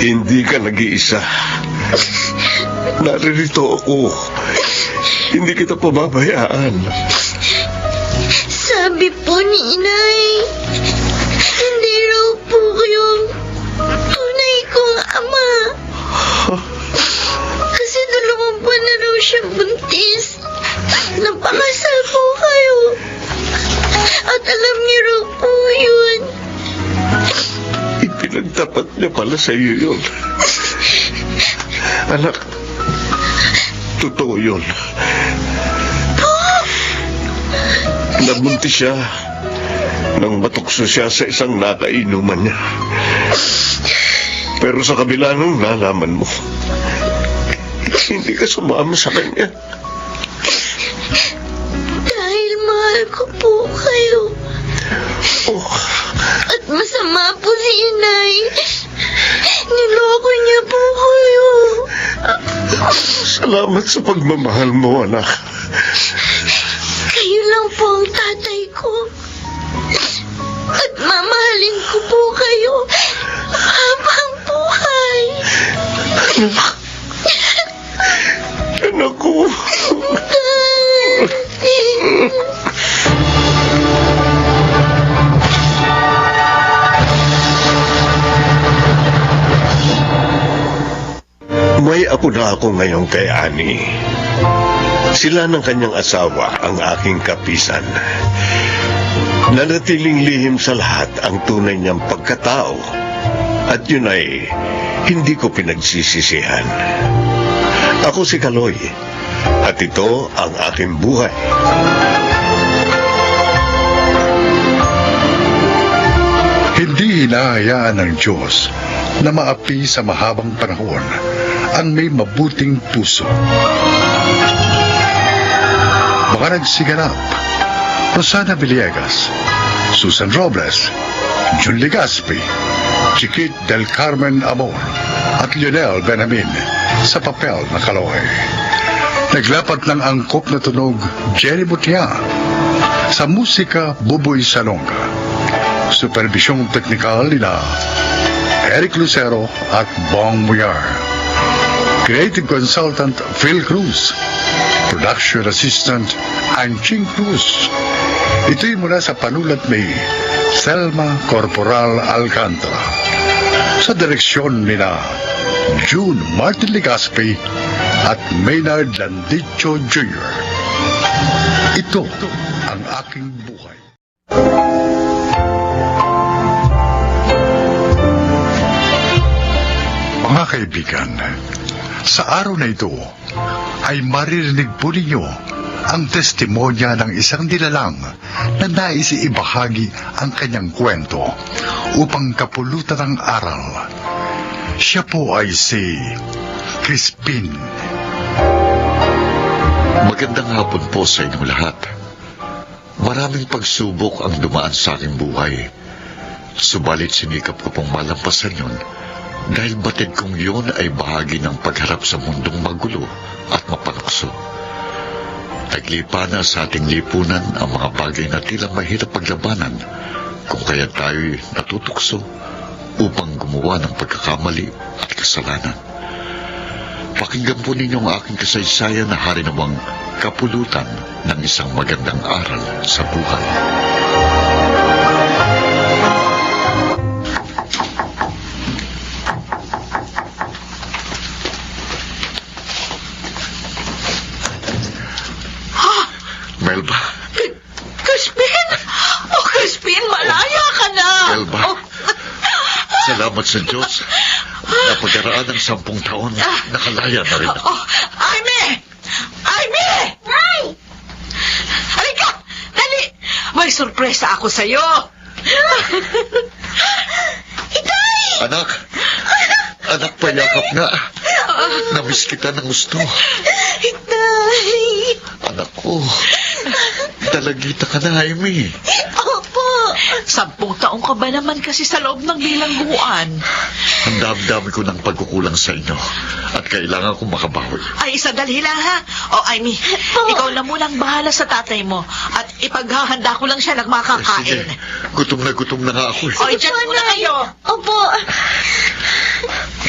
hindi ka nag-iisa. Naririto ako. Hindi kita pababayaan. Sabi po ni inay, hindi raw po kayong tunay kong ama. Kasi 2 buwan na raw siya buntis. Napakasal po kayo. At alam niyo raw po yun. Ipinagtapat niya pala sa iyo yun. Anak, totoo yun. Nabuntis siya nang matukso siya sa isang nakainuman niya. Pero sa kabila nung nalaman mo, hindi ka sumama sa kanya. Dahil mahal ko po kayo. Oh, At masama po si inay. Niloko niya po kayo. salamat sa pagmamahal mo, anak. Kayo lang po ang tatay ko. At mamahalin ko po kayo habang buhay. Anak ko. May apo na ako ngayon kay Annie. Sila ng kanyang asawa ang aking kapisan. Nanatiling lihim sa lahat ang tunay niyang pagkatao. At yun ay hindi ko pinagsisisihan. Ako si Kaloy. At ito ang aking buhay. Hindi hinahayaan ng Diyos na maapi sa mahabang panahon ang may mabuting puso. Mga nagsiganap, Rosana Villegas, Susan Robles, Jun Legaspi, Chiquit del Carmen Amor, at Lionel Benjamin sa papel na Kaloy. Naglapat ng angkop na tunog Jerry Butia, sa musika Buboy Salonga. Supervisyong teknikal nila Eric Lucero at Bong Muyar. Creative Consultant Phil Cruz. Production Assistant Anching Cruz. Ito'y mula sa panulat ni Selma Corporal Alcantara. Sa direksyon nila June Martin Legaspi at Maynard Landicho Jr. Ito ang aking buhay. Mga kaibigan, sa araw na ito ay maririnig po ninyo ang testimonya ng isang nilalang na nais ibahagi ang kanyang kwento upang kapulutan ng aral. Siya po ay si Crispin. Magandang hapon po sa inyong lahat. Maraming pagsubok ang dumaan sa aking buhay. Subalit sinikap ko pong malampasan yun dahil batid kong yun ay bahagi ng pagharap sa mundong magulo at mapanukso. Naglipa na sa ating lipunan ang mga bagay na tila mahirap paglabanan kung kaya tayo'y natutukso upang gumawa ng pagkakamali at kasalanan. Pakinggan po ninyo ang aking kasaysayan na harinawang kapulutan ng isang magandang aral sa buhay. Melba, Crispin! Oh, Crispin, malaya ka na! Melba, salamat sa Diyos. Napagkaraan ng 10 taon, nakalaya na rin ako. Oh, Aimee! Aimee! Nay! Halika! Dali! May sorpresa ako sa'yo! Itay! Anak, payakap nga. Namiss kita ng gusto. Itay! Anak ko, dalagita ka na, Amy. Opo! 10 taong ka ba naman kasi sa loob ng bilangguan? Ang dami-dami ko ng pagkukulang sa inyo at kailangan kong makabawi. Ay, sandali lang ha. O, Amy, ikaw na munang bahala sa tatay mo at ipaghahanda ko lang siya ng Sige, makakain. gutom na nga ako. O, dyan muna kayo. Opo!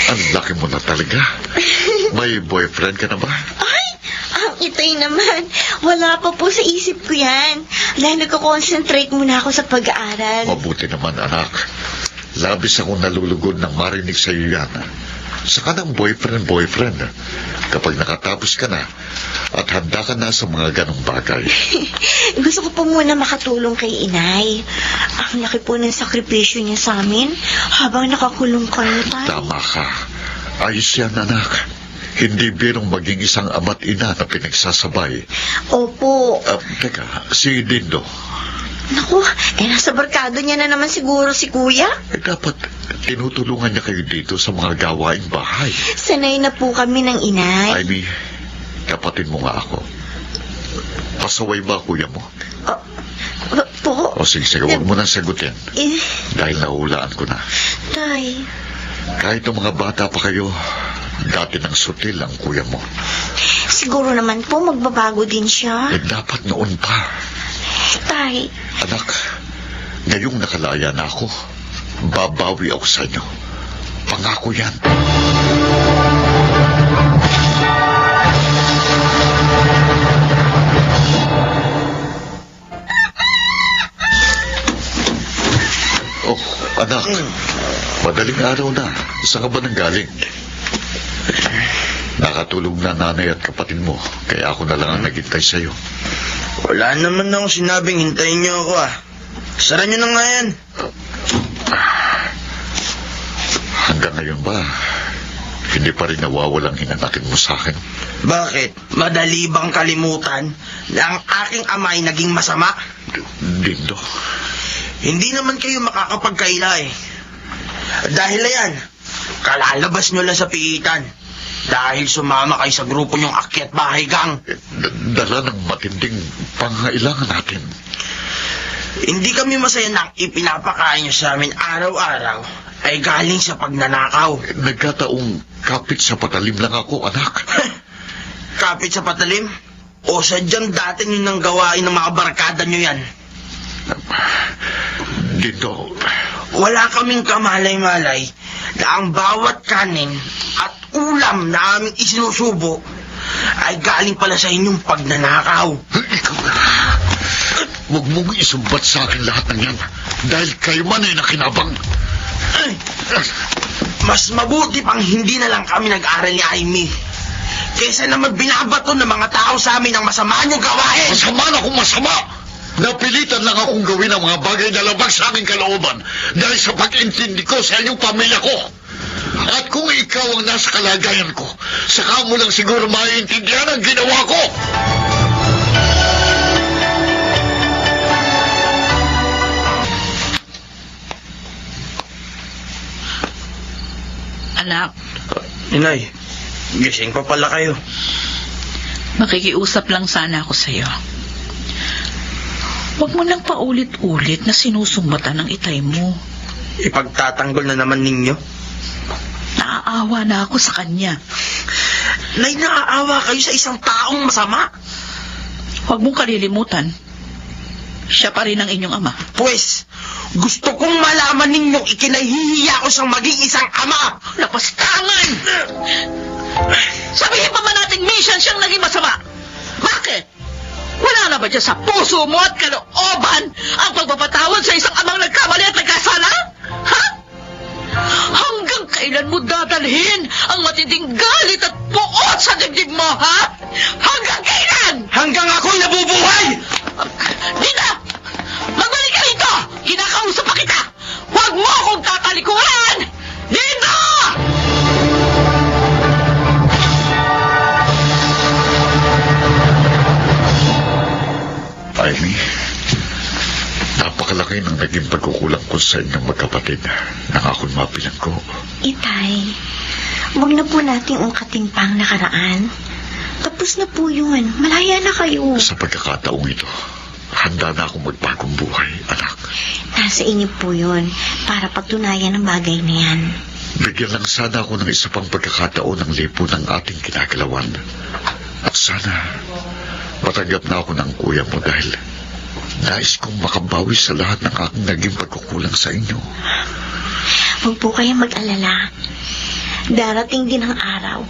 Ang laki mo na talaga. May boyfriend ka na ba? Ay! Ang itay naman. Wala pa po sa isip ko yan. Dahil nagko-concentrate muna ako sa pag-aaral. Mabuti naman, anak. Labis akong nalulugod nang marinig sa iyo yan. Saka ng boyfriend. Kapag nakatapos ka na at handa ka na sa mga ganong bagay. Gusto ko po muna makatulong kay inay. Ang laki po ng sakripisyo niya sa amin habang nakakulong kayo tayo. Tama ka. Ayos yan, anak. Hindi birong maging isang ama't ina na pinagsasabay. Opo. Teka, si Dindo. Naku, nasa barkado niya na naman siguro si kuya. Dapat tinutulungan niya kayo dito sa mga gawaing bahay. Sanay na po kami ng inay. Amy, kapatin mo nga ako. Pasaway ba kuya mo? Po. O sige, huwag mo nang sagutin. Dahil nahulaan ko na. Tay. Kahit ng mga bata pa kayo, dati ng sutil ang kuya mo. Siguro naman po magbabago din siya. Dapat noon pa. Tay. Anak, ngayong nakalaya na ako, babawi ako sa inyo. Pangako yan. Oh, anak. Madaling araw na. Saan ka ba nanggaling? Nakatulog na nanay at kapatid mo, kaya ako na lang ang naghintay sa'yo. Wala naman akong sinabing hintayin niyo ako Sara niyo na nga yan. Hanggang ngayon ba, hindi pa rin nawawalang hinanatin mo sa akin? Bakit? Madali bang kalimutan na ang aking ama ay naging masama? Dindo. Hindi naman kayo makakapagkaila Dahil na yan, kalalabas nyo lang sa piitan. Dahil sumama kayo sa grupo nyong akyat bahay gang. Dala ng matinding pangailangan natin. Hindi kami masaya na ang ipinapakain nyo sa amin araw-araw ay galing sa pagnanakaw. Nagkataong kapit sa patalim lang ako, anak. Kapit sa patalim? O sadyang dati nyo nang gawain ng mga barkada nyo yan? Dindo. Wala kaming kamalay-malay na ang bawat kanin at ulam na aming isinusubo ay galing pala sa inyong pagnanakaw. Ikaw na. Huwag mong isumbat sa akin lahat ng yan dahil kayo man ay nakinabang. Mas mabuti pang hindi na lang kami nag-aral ni Amy kaysa naman binabato ng mga tao sa amin ang masama niyong gawain. Masama na kung masama. Napilitan lang akong gawin ang mga bagay na labag sa aking kalooban dahil sa pag-intindi ko sa inyong pamilya ko. At kung ikaw ang nasa kalagayan ko, saka mo lang siguro maiintindihan ang ginawa ko. Anak, Inay, gising pa pala kayo. makikiusap lang sana ako sa'yo. Huwag mo lang paulit-ulit na sinusumbatan ng itay mo. Ipagtatanggol na naman ninyo. Naaawa na ako sa kanya. Nay, naaawa kayo sa isang taong masama. Huwag mong kalilimutan. Siya pa rin ang inyong ama. Pues, Gusto kong malaman ninyong ikinahihiya ko siyang maging isang ama. Lapastangan! Sabihin pa man nating minsan siyang naging masama. Bakit? Wala na ba dyan sa puso mo at kalooban ang pagpapatawad sa isang amang nagkamali at nagkasala? Ha? Hanggang kailan mo dadalhin ang matinding galit at puot sa dibdib mo, ha? Hanggang kailan? Hanggang ako'y nabubuhay! Dina! Magbalik ka rito! Kinakausap pa kita! Huwag mo akong tatalikuran! Dito! Amy, napakalaki ng naging pagkukulang ko sa inyong magkapatid nang ako'y mapilang ko. Itay, huwag na po nating ungkatin pa ang nakaraan. Tapos na po yun. Malaya na kayo. Sa pagkakataong ito, handa na akong magbagong buhay, anak. Nasa inyo po yun para patunayan ang bagay na yan. Bigyan lang sana ako ng isa pang pagkakataon ng lipo ng ating kinagalawan. At sana, matanggap na ako ng kuya mo dahil nais kong makabawi sa lahat ng aking naging pagkukulang sa inyo. Huwag po kayong mag-alala. Darating din ang araw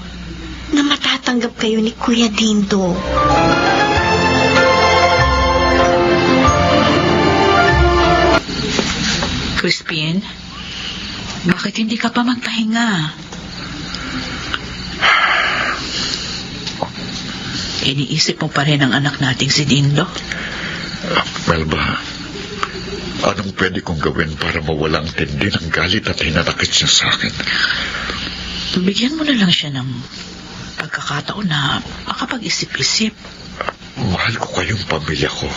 na matatanggap kayo ni Kuya Dindo. Crispin, bakit hindi ka pa magpahinga? Iniisip mo pa rin ang anak nating si Dindo? Melba, anong pwede kong gawin para mawala ang tindi ng galit at hinanakit siya sa akin? Bigyan mo na lang siya ng pagkakataon na makapag-isip-isip. Mahal ko kayong pamilya ko.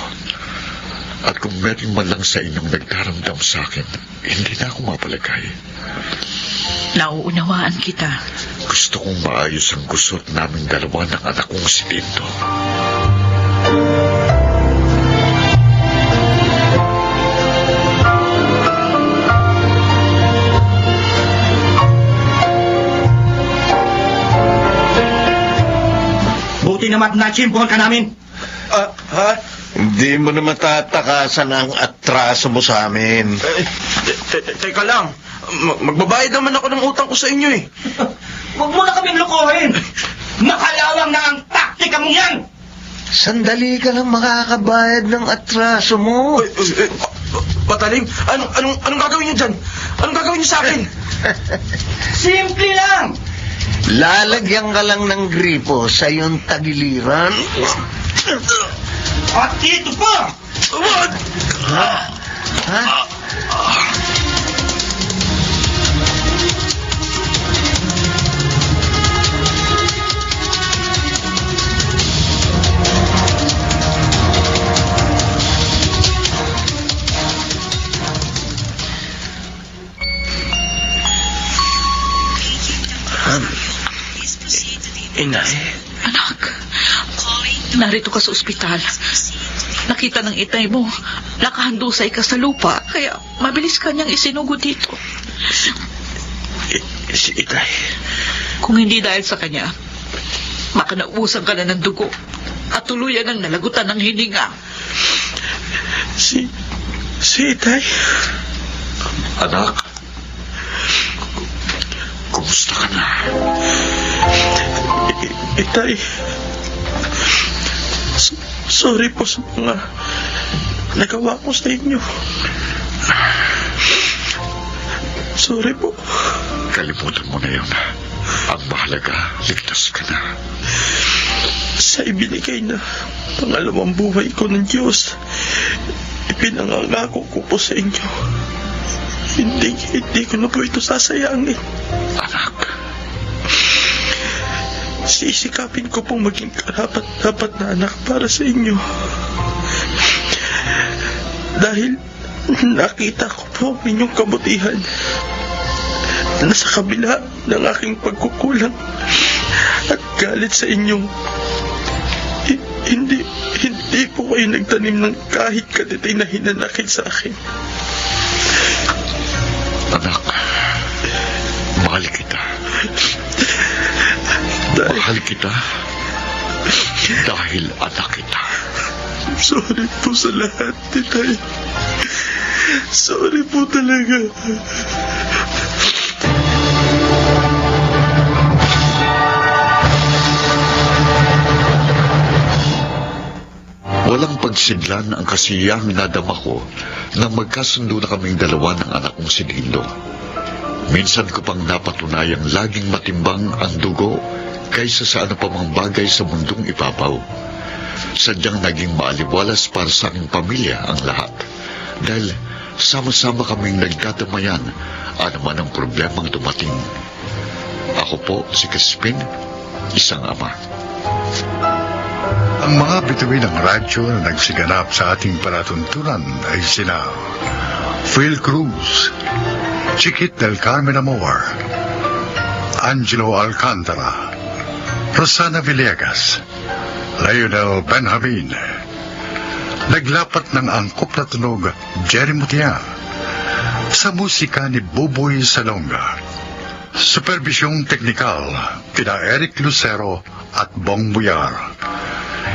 At kung meron man lang sa inyong nagdaramdam sa akin, hindi na ako mapalagay. Nauunawaan kita. Gusto kong maayos ang gusot naming dalawa ng anak kong si Tito. Buti naman nachimpuhan ka namin. Ha? Hindi mo na matatakasan ang atraso mo sa amin. Teka lang. Magbabayad naman ako ng utang ko sa inyo eh. Huwag mo na kaming lukuhin! Nakalawang na ang taktika mong yan! Sandali ka lang makakabayad ng atraso mo. Pataling, anong gagawin niyo dyan? Anong gagawin niyo sa akin? Simple lang! Lalagyan ka lang ng gripo sa iyong tagiliran. At ito pa! Ha? Inay. Anak, narito ka sa ospital. Nakita ng itay mo, nakahandusay ka sa lupa, kaya mabilis ka niyang isinugod dito. Si Itay. Kung hindi dahil sa kanya, baka naubusan ka na ng dugo at tuluyan ang nalagutan ng hininga. Si Itay. Anak, kumusta ka na? Itay. Sorry po sa mga nagawa ko sa inyo. Sorry po. Kalimutan mo na yun. Ang mahalaga, ligtas ka na. Sa ibinigay na pangalawang buhay ko ng Diyos, ipinangangako ko po sa inyo. Hindi ko na po ito sasayangin. Anak, Sisikapin ko pong maging karapat-dapat na anak para sa inyo. Dahil nakita ko po ang inyong kabutihan na sa kabila ng aking pagkukulang at galit sa inyong hindi po kayo nagtanim ng kahit kadetay na hinanakit sa akin. anak, mahal kita. Mahal kita dahil anak kita. Sorry po sa lahat, Titay. Sorry po talaga. Walang pagsidlan ang kasiyang nadama ko nang magkasundo na kaming dalawa ng anak kong si Dindo. Minsan ko pang napatunayang laging matimbang ang dugo kaysa sa ano pa mang bagay sa mundong ibabaw. Sadyang naging maaliwalas para sa aking pamilya ang lahat dahil sama-sama kaming nagdadamayan ano man ang problemang dumating. Ako po si Crispin, isang ama. Ang mga bituin ng radyo na nagsiganap sa ating palatuntunan ay sina Phil Cruz, Chiquit del Carmen Amor, Angelo Alcantara, Rosana Villegas, Lionel Benjamin. Naglapat ng angkop na tunog Jerry Mutia sa musika ni Buboy Salonga. Supervisyong teknikal kina Eric Lucero at Bong Buyar.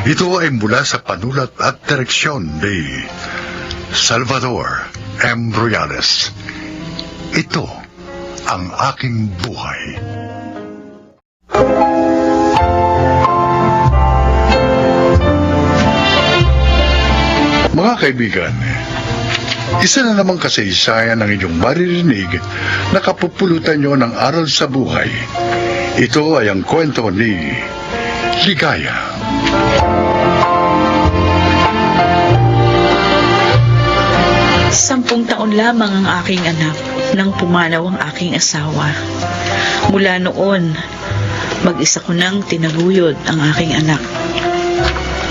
Ito ay mula sa panulat at direksyon ni Salvador M. Royales. Ito ang aking buhay. Mga kaibigan, isa na namang kasaysayan ng inyong maririnig na kapupulutan nyo ng aral sa buhay. Ito ay ang kwento ni Ligaya. 10 taon lamang ang aking anak nang pumanaw ang aking asawa. Mula noon, mag-isa ko nang tinaguyod ang aking anak.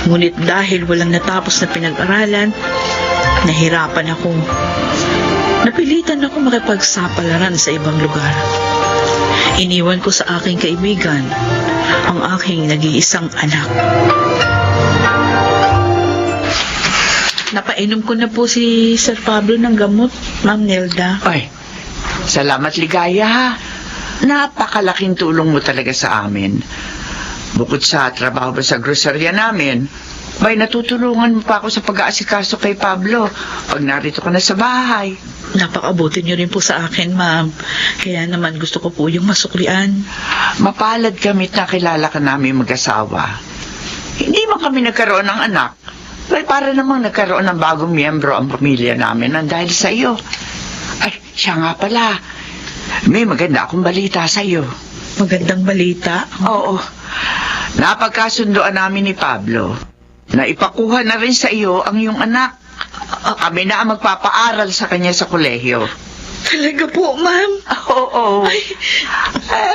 Ngunit dahil walang natapos na pinag-aralan, nahirapan ako. Napilitan ako makipagsapalaran sa ibang lugar. Iniwan ko sa aking kaibigan ang aking nag-iisang anak. Napainom ko na po si Sir Pablo ng gamot, Ma'am Nelda. Ay, salamat Ligaya ha. Napakalaking tulong mo talaga sa amin. Bukod sa trabaho ba sa grocerya namin, may natutulungan mo pa ako sa pag-aasikaso kay Pablo pag narito ka na sa bahay. Napakabuti niyo rin po sa akin, Ma'am. Kaya naman gusto ko po yung masuklian. Mapalad kami't nakilala ka namin mag-asawa. Hindi man kami nagkaroon ng anak, ay para namang nagkaroon ng bagong miyembro ang pamilya namin nang dahil sa iyo. Ay, siya nga pala. May maganda akong balita sa iyo. Magandang balita? Oo. Napagkasundoan namin ni Pablo na ipakuha na rin sa iyo ang iyong anak. Kami na ang magpapaaral sa kanya sa kolehiyo. Talaga po, Ma'am? Oo.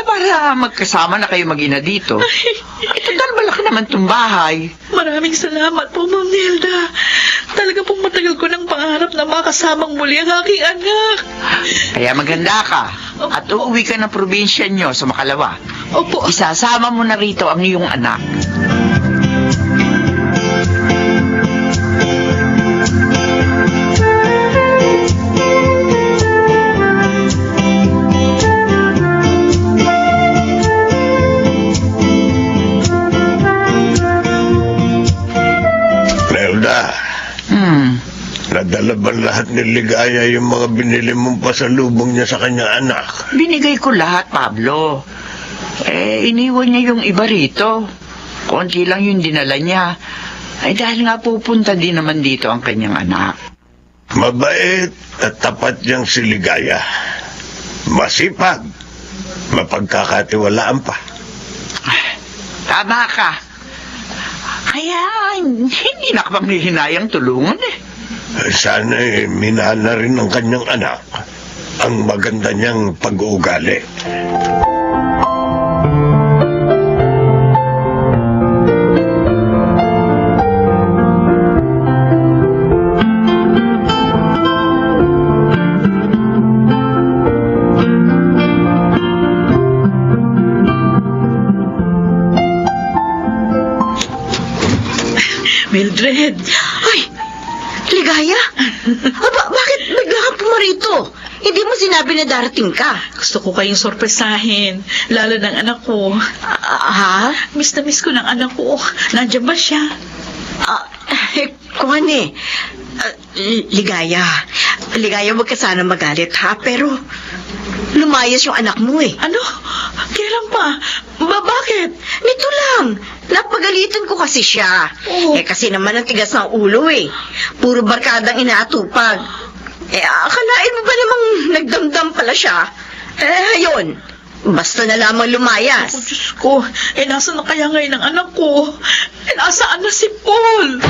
Para magkasama na kayo mag-ina dito. Ito dahil malaki naman itong bahay. Maraming salamat po, Ma'am Nelda. Talaga pong matagal ko ng pangarap na makasamang muli ang aking anak. Kaya maganda ka. At uuwi ka ng probinsya nyo sa Makalawa. Opo. Isasama mo na rito ang iyong anak. Nadala ba lahat ni Ligaya yung mga binili mong pasalubong niya sa kanyang anak? Binigay ko lahat, Pablo. Iniwan niya yung iba rito. Konti lang yung dinala niya. Ay dahil nga pupunta din naman dito ang kanyang anak. Mabait at tapat niyang si Ligaya. Masipag. Mapagkakatiwalaan pa. Tama ka. Kaya hindi na ka panghihinayang tulungan eh. Sana minahal na rin ng kanyang anak ang maganda niyang pag-uugali. Mildred! Ay! Ligaya? Bakit bigla ka pumarito? Hindi mo sinabi na darating ka. Gusto ko kayong sorpresahin, lalo ng anak ko. Ha? Miss na miss ko ng anak ko. Nandiyan ba siya? Kuhani, Ligaya. Ligaya, wag ka sana magalit, ha? Pero, lumayas yung anak mo eh. Ano? Kailan pa? Bakit? Nito lang. Napagalitan ko kasi siya. Oo. Kasi naman ang tigas ng ulo eh. Puro barkadang inaatupag. Akalain mo ba namang nagdamdam pala siya? Ayun. Basta na lamang lumayas. Oh, Diyos ko. Nasaan na kaya ngayon ang anak ko? Nasaan na si Paul?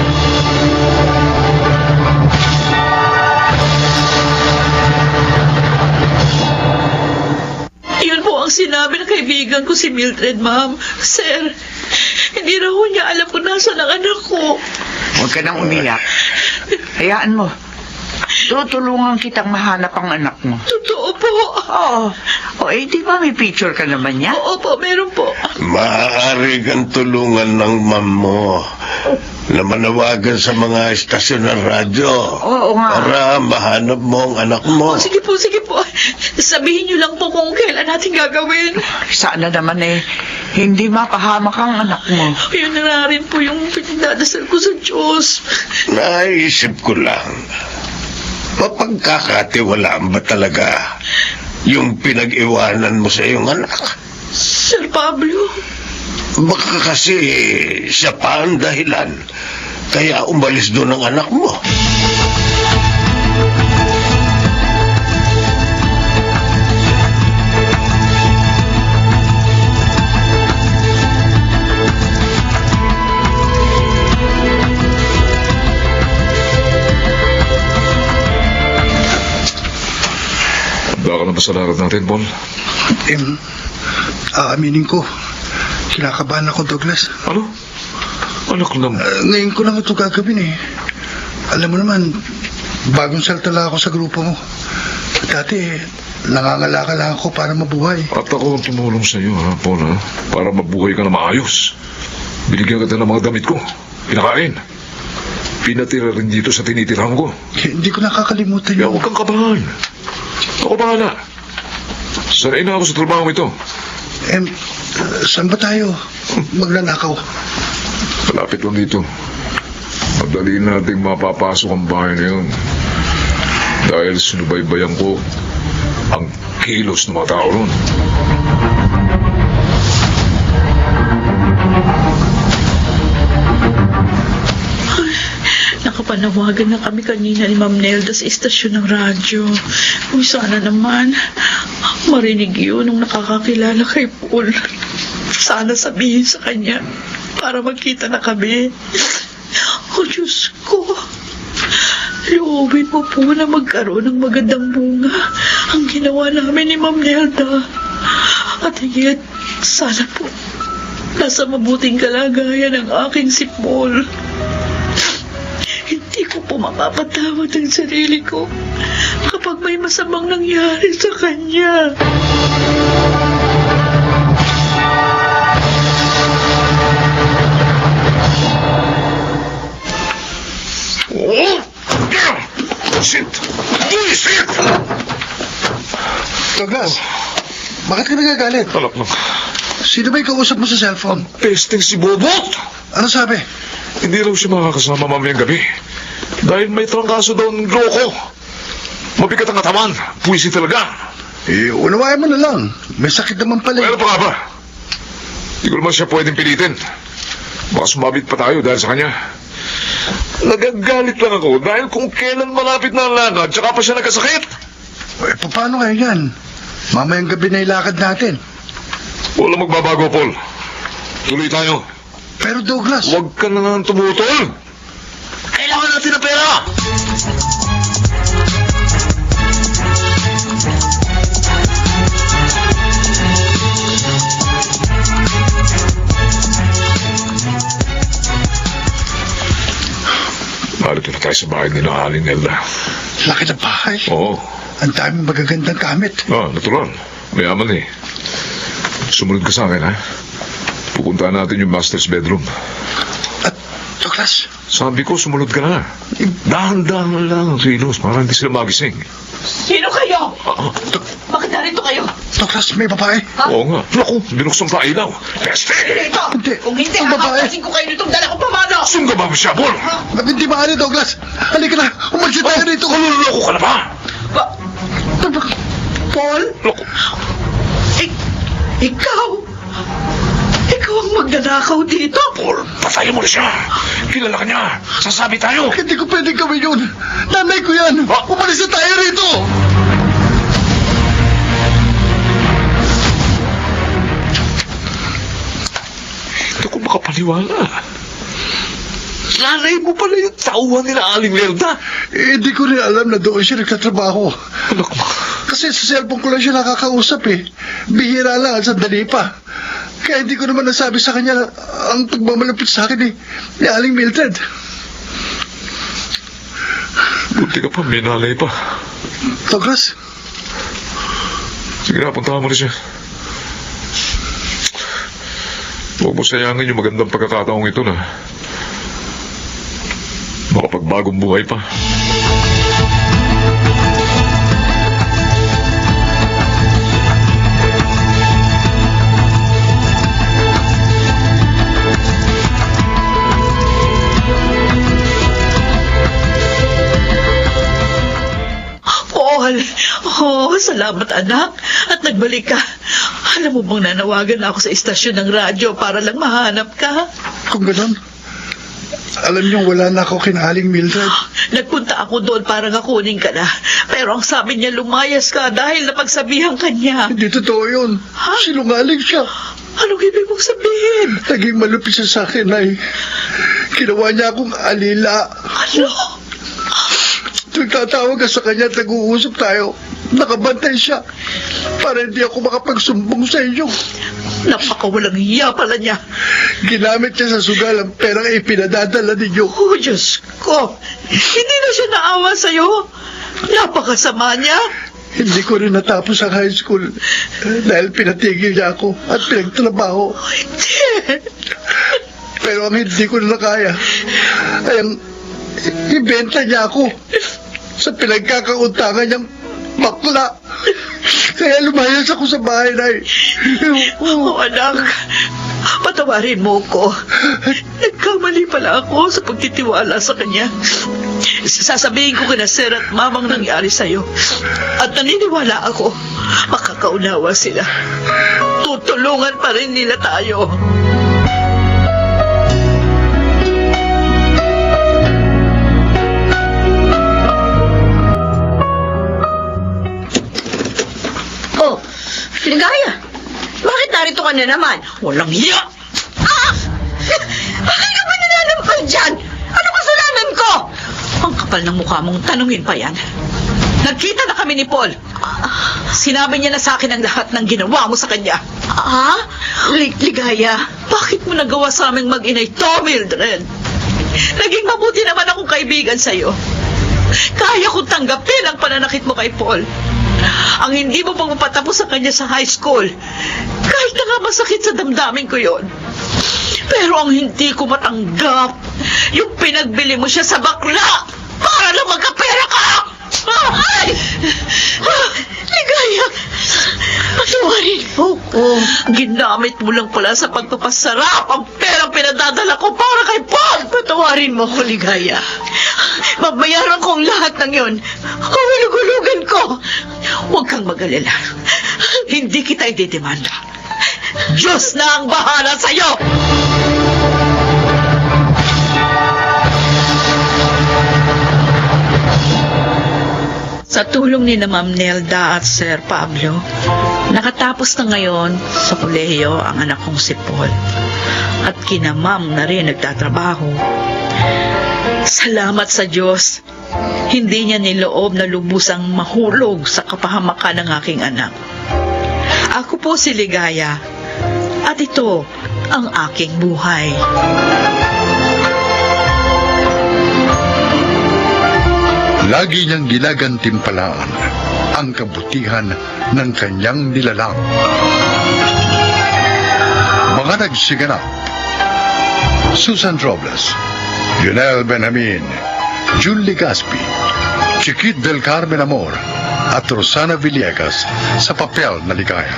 Yun po ang sinabi ng kaibigan ko si Mildred, ma'am. Sir, hindi raw niya alam kung nasaan ang anak ko. Huwag ka nang umiyak. Hayaan mo. Tutulungan kitang mahanap ang anak mo. Totoo po. Oo. Di ba may picture ka naman niya? Oo po, meron po. Maaari kang tulungan ng ma'am mo na manawagan sa mga estasyon ng radyo. Oo nga. Para mahanap mo ang anak mo. Sige po, sige po. Sabihin niyo lang po kung kailan natin gagawin. Sana naman hindi mapahamak ang anak mo. Yun na rin po yung pinagdadasal ko sa Diyos. Naisip ko lang, mapagkakatiwalaan ba talaga yung pinag-iwanan mo sa iyong anak? Sir Pablo, Baka kasi siya pa ang dahilan kaya umalis doon ang anak mo. Baka na ba sa larat natin, Paul? Aaminin ko, kinakabahan ako, Douglas. Ano? Anak lang. Ngayon ko lang ito gagawin eh. Alam mo naman, bagong saltala ako sa grupo mo. Dati, nangangalakal lang ako para mabuhay. At ako ang tumulong sa iyo, ha, Paul, ha? Para mabuhay ka na maayos. Binigyan kita ng mga damit ko. Pinakain. Pinatira rin dito sa tinitirahan ko. Hindi ko nakakalimutan Kaya yun. huwag kang kabahan. Ako bahala. Sanay na ako sa trabaho ito. Saan ba tayo magnanakaw? Malapit lang dito. Madali nating mapapasok ang bahay na yun. Dahil sinubaybayan ko ang kilos ng mga tao ron. nakapanawagan na kami kanina ni Ma'am Nelda sa istasyon ng radyo. Uy, sana naman marinig yun nung nakakakilala kay Paul. Sana sabihin sa kanya para magkita na kami. Oh, Diyos ko. Loobin mo po na magkaroon ng magandang bunga ang ginawa namin ni Ma'am Nelda. At higit, sana po nasa mabuting kalagayan ang aking si Paul. Hindi ko po mapapatawad ang sarili ko kapag may masamang nangyari sa kanya. Oh! Shit! Shit! Douglas, bakit ka nagagalit? Anak lang. Sino ba yung kausap mo sa cellphone? Pesting si Bobot! Ano sabi? Hindi raw siya makakasama mamayang gabi. Dahil may trangkaso daw ng loko. Mabigat ang katawan. Puwisi talaga. Unawain mo na lang. May sakit naman pala. Ano pa nga ba? Hindi ko naman siya pwedeng pilitin. Baka sumabit pa tayo dahil sa kanya. Nagagalit lang ako dahil kung kailan malapit na ang lakad, tsaka pa siya nagkasakit. Paano kayo yan? Mamayang gabi na ilakad natin. Wala magbabago, Paul. Tuloy tayo. Pero Douglas... Huwag ka na nga tumutol. Kailangan natin ng pera! Narito na tayo sa bahay nila Aling Nelda. Laki ng bahay. Oo. Ang daming magagandang gamit. Natural. Mayaman eh. Sumunod ka sa akin, ha? Pupuntahan natin yung master's bedroom. At Douglas, Sabi ko, sumunod ka na. Dahan-dahan lang, Rinos, para hindi sila magising. Sino kayo? Bakit narito kayo? Douglas, may babae. Oo nga. Naku, binuksan pa ilaw. Peste! Dito! Hindi. Kung hindi, Ang babae. hakapasin ko kayo nitong dala kong pamano! Sungga ba, Masyabol? Hindi maaari, Douglas. Halika na, umalis tayo rito. Loko ka na ba? Paul? Loko. Ikaw? Ikaw ang magnanakaw dito? Paul, patayin mo na siya. Kilala ka niya. Sasabi tayo. Hindi ko pwedeng gawin yun. Nanay ko yan. Umalis na tayo rito. Hindi ko makapaniwala. Nanay mo pala yung tauhan nila Aling Lerda. Hindi ko rin alam na doon siya nagtatrabaho. Anak mo. Kasi sa cellphone ko lang siya nakakausap eh. Bihira lang at sandali pa. Kaya hindi ko naman nasabi sa kanya ang pagmamalapit sa akin ni Aling Mildred. Buti ka pa, may nanay pa. Douglas, Sige na, puntahan mo na siya. Huwag mo sayangin yung magandang pagkakataong ito na makapagbagong buhay pa. Paul! Oh, salamat anak. At nagbalik ka. Alam mo bang nanawagan ako sa istasyon ng radyo para lang mahanap ka? kung ganun, alam niyo wala na ako kina Aling Mildred. Nagpunta ako doon para nga kunin ka na. Pero ang sabi niya, lumayas ka dahil napagsabihan ka niya. Hindi totoo yun. Sinungaling siya. Anong ibig mong sabihin? Naging malupit siya sa akin ay ginawa niya akong alila. Ano? Nagtatawag ka sa kanya at nag-uusap tayo. Nakabantay siya para hindi ako makapagsumbong sa inyo. Napakawalang hiya pala niya. Ginamit niya sa sugal ang perang ipinadadala ninyo. Oh, Diyos ko. Hindi na siya naawa sa'yo. Napakasama niya. Hindi ko rin natapos ang high school dahil pinatigil niya ako at pinagtrabaho. Hindi. Pero ang hindi ko na nakaya ay ang ibenta niya ako sa pinagkakauntangan niyang bakla. Kaya lumayas ako sa bahay na Oh, anak. Patawarin mo ko. Nagkamali pala ako sa pagtitiwala sa kanya. Sasabihin ko kina Sir at Mamang nangyari sa'yo. At naniniwala ako, makakaunawa sila. Tutulungan pa rin nila tayo. Oh, Ligaya, bakit narito ka na naman? Walang hiya! Ah! Bakit ka ba nananampal dyan? Ano kasalanan ko? Ang kapal ng mukha mong tanungin pa yan. Nagkita na kami ni Paul. Sinabi niya na sa akin ang lahat ng ginawa mo sa kanya. Ah? Ligaya? Bakit mo nagawa sa aming mag-inay to, Mildred? Naging mabuti naman akong kaibigan sa'yo. Kaya kong tanggapin ang pananakit mo kay Paul. Ang hindi mo pagpapatapos sa kanya sa high school, kahit na nga masakit sa damdamin ko yon. Pero ang hindi ko matanggap, yung pinagbili mo siya sa bakla para lang magkapera ka! Ay! Ligaya, patawarin mo ko. Ginamit mo lang pala sa pagpapasarap ang perang pinadadala ko para kay Paul! Patawarin mo ko, Ligaya. Babayaran ko ang lahat ng yon. Kahulug-hulugan ko. Huwag kang mag-alala. Hindi kita ididemanda. Diyos na ang bahala sa'yo! Sa tulong ni na Ma'am Nelda at Sir Pablo, nakatapos na ngayon sa kolehiyo ang anak kong si Paul. At kina Ma'am na rin nagtatrabaho. Salamat sa Diyos, hindi niya niloob na lubusang mahulog sa kapahamakan ng aking anak. Ako po si Ligaya, at ito ang aking buhay. Lagi niyang ginagantimpalaan ang kabutihan ng kanyang nilalang. Mga nagsiganap: Susan Robles, Lionel Benjamin, June Legaspi, Chiquit del Carmen Amor, at Rosana Villegas sa papel na ligaya.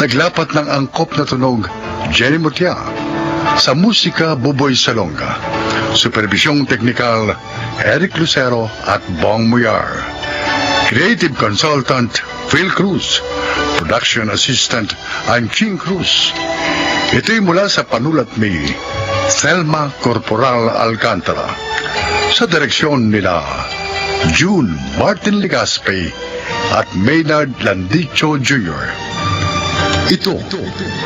Naglapat ng angkop na tunog, Jenny Mutia. Sa musika, Buboy Salonga. Supervisyong teknikal, Eric Lucero at Bong Muyar. Creative consultant, Phil Cruz. Production assistant, I'm King Cruz. Ito'y mula sa panulat ni Thelma Corporal Alcantara. Sa direksyon nila June Martin Legaspi at Maynard Landicho Jr. Ito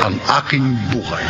ang aking buhay.